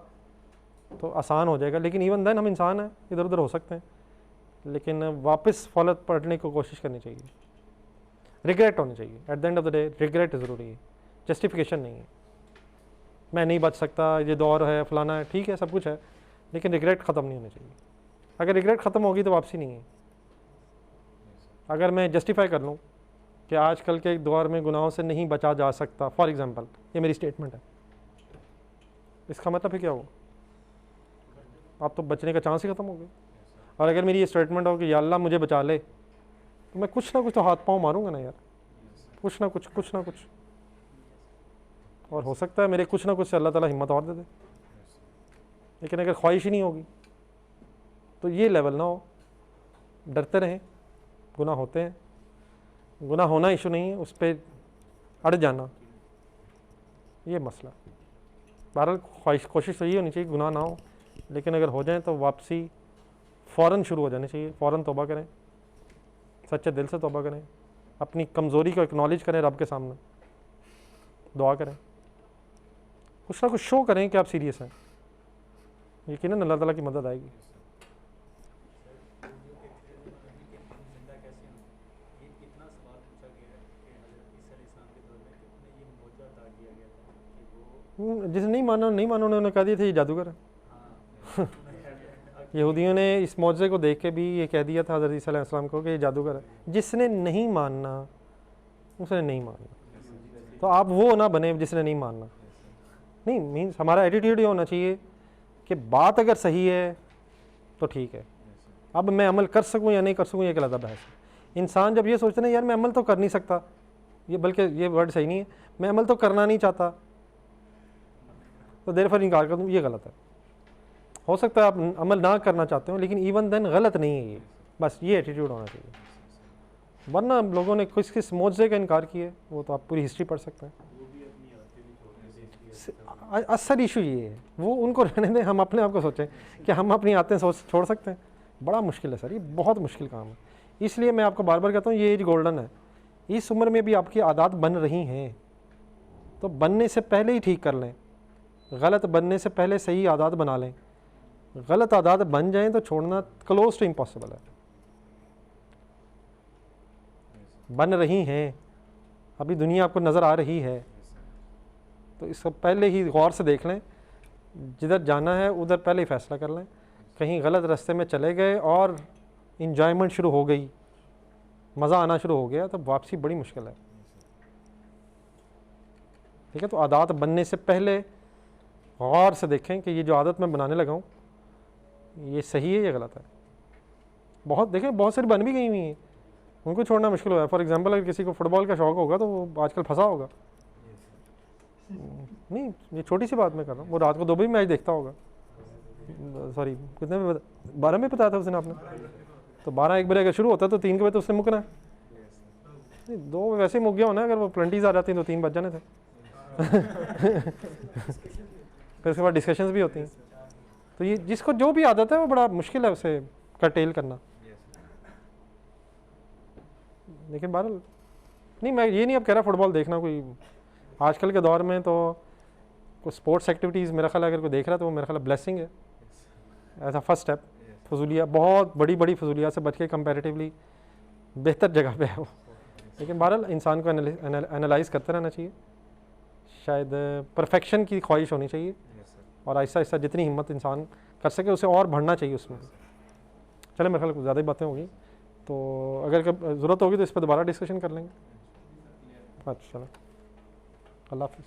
तो आसान हो जाएगा। लेकिन इवन देन हम इंसान हैं, इधर उधर हो सकते हैं, लेकिन वापस फॉलत पलटने की कोशिश करनी चाहिए, रिग्रेट होनी चाहिए। At the end of the day regret ज़रूरी है, जस्टिफिकेशन नहीं है। मैं नहीं बच सकता, ये दौर है, फलाना है, ठीक है, सब कुछ है, लेकिन रिग्रेट ख़त्म नहीं होनी चाहिए। अगर रिग्रेट ख़त्म होगी तो वापसी नहीं है। अगर मैं जस्टिफाई कर लूँ कि आजकल के दौर में गुनाहों से नहीं बचा जा सकता, फॉर एग्ज़ाम्पल ये मेरी स्टेटमेंट है, इसका मतलब है क्या हो, आप तो बचने का चांस ही ख़त्म हो गया। और अगर मेरी ये स्टेटमेंट हो कि या अल्लाह मुझे बचा ले, तो मैं कुछ ना कुछ तो हाथ पाँव मारूंगा ना यार, कुछ ना कुछ, और हो सकता है मेरे कुछ ना कुछ से अल्लाह ताला हिम्मत और दे दे। लेकिन अगर ख्वाहिश ही नहीं होगी तो ये लेवल ना हो, डरते रहें, गुनाह होते हैं, गुनाह होना इशू नहीं है, उस पर अड़ जाना ये मसला। बहरहाल कोशिश तो ये होनी चाहिए गुनाह ना हो, लेकिन अगर हो जाए तो वापसी फ़ौरन शुरू हो जानी चाहिए। फ़ौरन तौबा करें, सच्चे दिल से तौबा करें, अपनी कमज़ोरी को एक्नॉलेज करें, रब के सामने दुआ करें कुछ ना कुछ शो करें कि आप सीरियस हैं, यकीनन अल्लाह ताला की मदद आएगी। जिंदा कैसे हों, ये कितना सवाल पूछा गया है कि हज़रत ईसा अलैहिस्सलाम के दौर में कि उन्हें ये मौजूद अता किया गया था कि वो जिसने नहीं माना उन्होंने कह दिया था ये जादूगर है। हाँ यहूदियों ने इस मौजज़े को देख के भी ये कह दिया था हज़रत ईसा अलैहिस्सलाम को कि ये जादूगर है। जिसने नहीं मानना उसने नहीं मानना, तो आप वो ना बने जिसने नहीं मानना। नहीं मीन्स हमारा एटीट्यूड ये होना चाहिए कि बात अगर सही है तो ठीक है, अब मैं अमल कर सकूं या नहीं कर सकूं ये एक अलग बहस है। इंसान जब ये सोचते ना यार मैं अमल तो कर नहीं सकता, ये बल्कि ये वर्ड सही नहीं है, मैं अमल तो करना नहीं चाहता, तो देर पर इनकार कर दूँ, ये गलत है। हो सकता है आप अमल ना करना चाहते हो, लेकिन इवन देन गलत नहीं है ये, बस ये एटीट्यूड होना चाहिए। वरना लोगों ने किस मौजज़े का इनकार किया, वो तो आप पूरी हिस्ट्री पढ़ सकते हैं। असल इशू ये है, वो उनको रहने दें, हम अपने आप को सोचें कि हम अपनी आदतें छोड़ सकते हैं। बड़ा मुश्किल है सर, ये बहुत मुश्किल काम है। इसलिए मैं आपको बार बार कहता हूँ ये एज गोल्डन है। इस उम्र में भी आपकी आदत बन रही हैं, तो बनने से पहले ही ठीक कर लें, गलत बनने से पहले सही आदत बना लें। गलत आदत बन जाएं तो छोड़ना क्लोज टू इम्पॉसिबल है। बन रही हैं, अभी दुनिया आपको नज़र आ रही है, तो इसको पहले ही गौर से देख लें, जिधर जाना है उधर पहले ही फैसला कर लें। कहीं गलत रास्ते में चले गए और इन्जॉयमेंट शुरू हो गई, मज़ा आना शुरू हो गया, तो वापसी बड़ी मुश्किल है। ठीक है, तो आदत बनने से पहले गौर से देखें कि ये जो आदत मैं बनाने लगा हूँ ये सही है या गलत है। बहुत देखें, बहुत सारी बन भी गई हुई हैं, उनको छोड़ना मुश्किल हो है। फॉर एग्जांपल अगर किसी को फुटबॉल का शौक़ होगा तो वो आजकल फंसा होगा। नहीं, ये छोटी सी बात मैं कर रहा हूँ, वो रात को 2 भी मैच देखता होगा। सॉरी कितने में 12 में बताया था उसने आपने, तो 12-1 बजे अगर शुरू होता है तो 3 के बजे तो उसने मुकना है। नहीं, 2 वैसे ही मुक गया होना, अगर वो 20s आ जाती हैं तो 3 बज जाने थे। फिर उसके बाद डिस्कशंस भी होती हैं। तो ये जिसको जो भी आदत है वो बड़ा मुश्किल है उसे कर्टेल करना। लेकिन बहरहाल नहीं, मैं ये नहीं अब कह रहा फुटबॉल देखना कोई, आजकल के दौर में तो कोई स्पोर्ट्स एक्टिविटीज़ मेरा ख्याल अगर कोई देख रहा है तो वो मेरा ख्याल ब्लेसिंग है, एज अ फर्स्ट स्टेप। फजूलिया बहुत बड़ी फजूलिया से बच के कंपैरेटिवली बेहतर जगह पे है वो। लेकिन बहरहाल इंसान को एनालाइज करते रहना चाहिए। शायद परफेक्शन की ख्वाहिश होनी चाहिए, और आहिस्ता आहिस्ता जितनी हिम्मत इंसान कर सके उसे और बढ़ना चाहिए उसमें। चले मेरे ख्याल ज़्यादा ही बातें होगी, तो अगर ज़रूरत होगी तो इस पर दोबारा डिस्कशन कर लेंगे। अच्छा चलो, अल्लाह हाफ़िज़।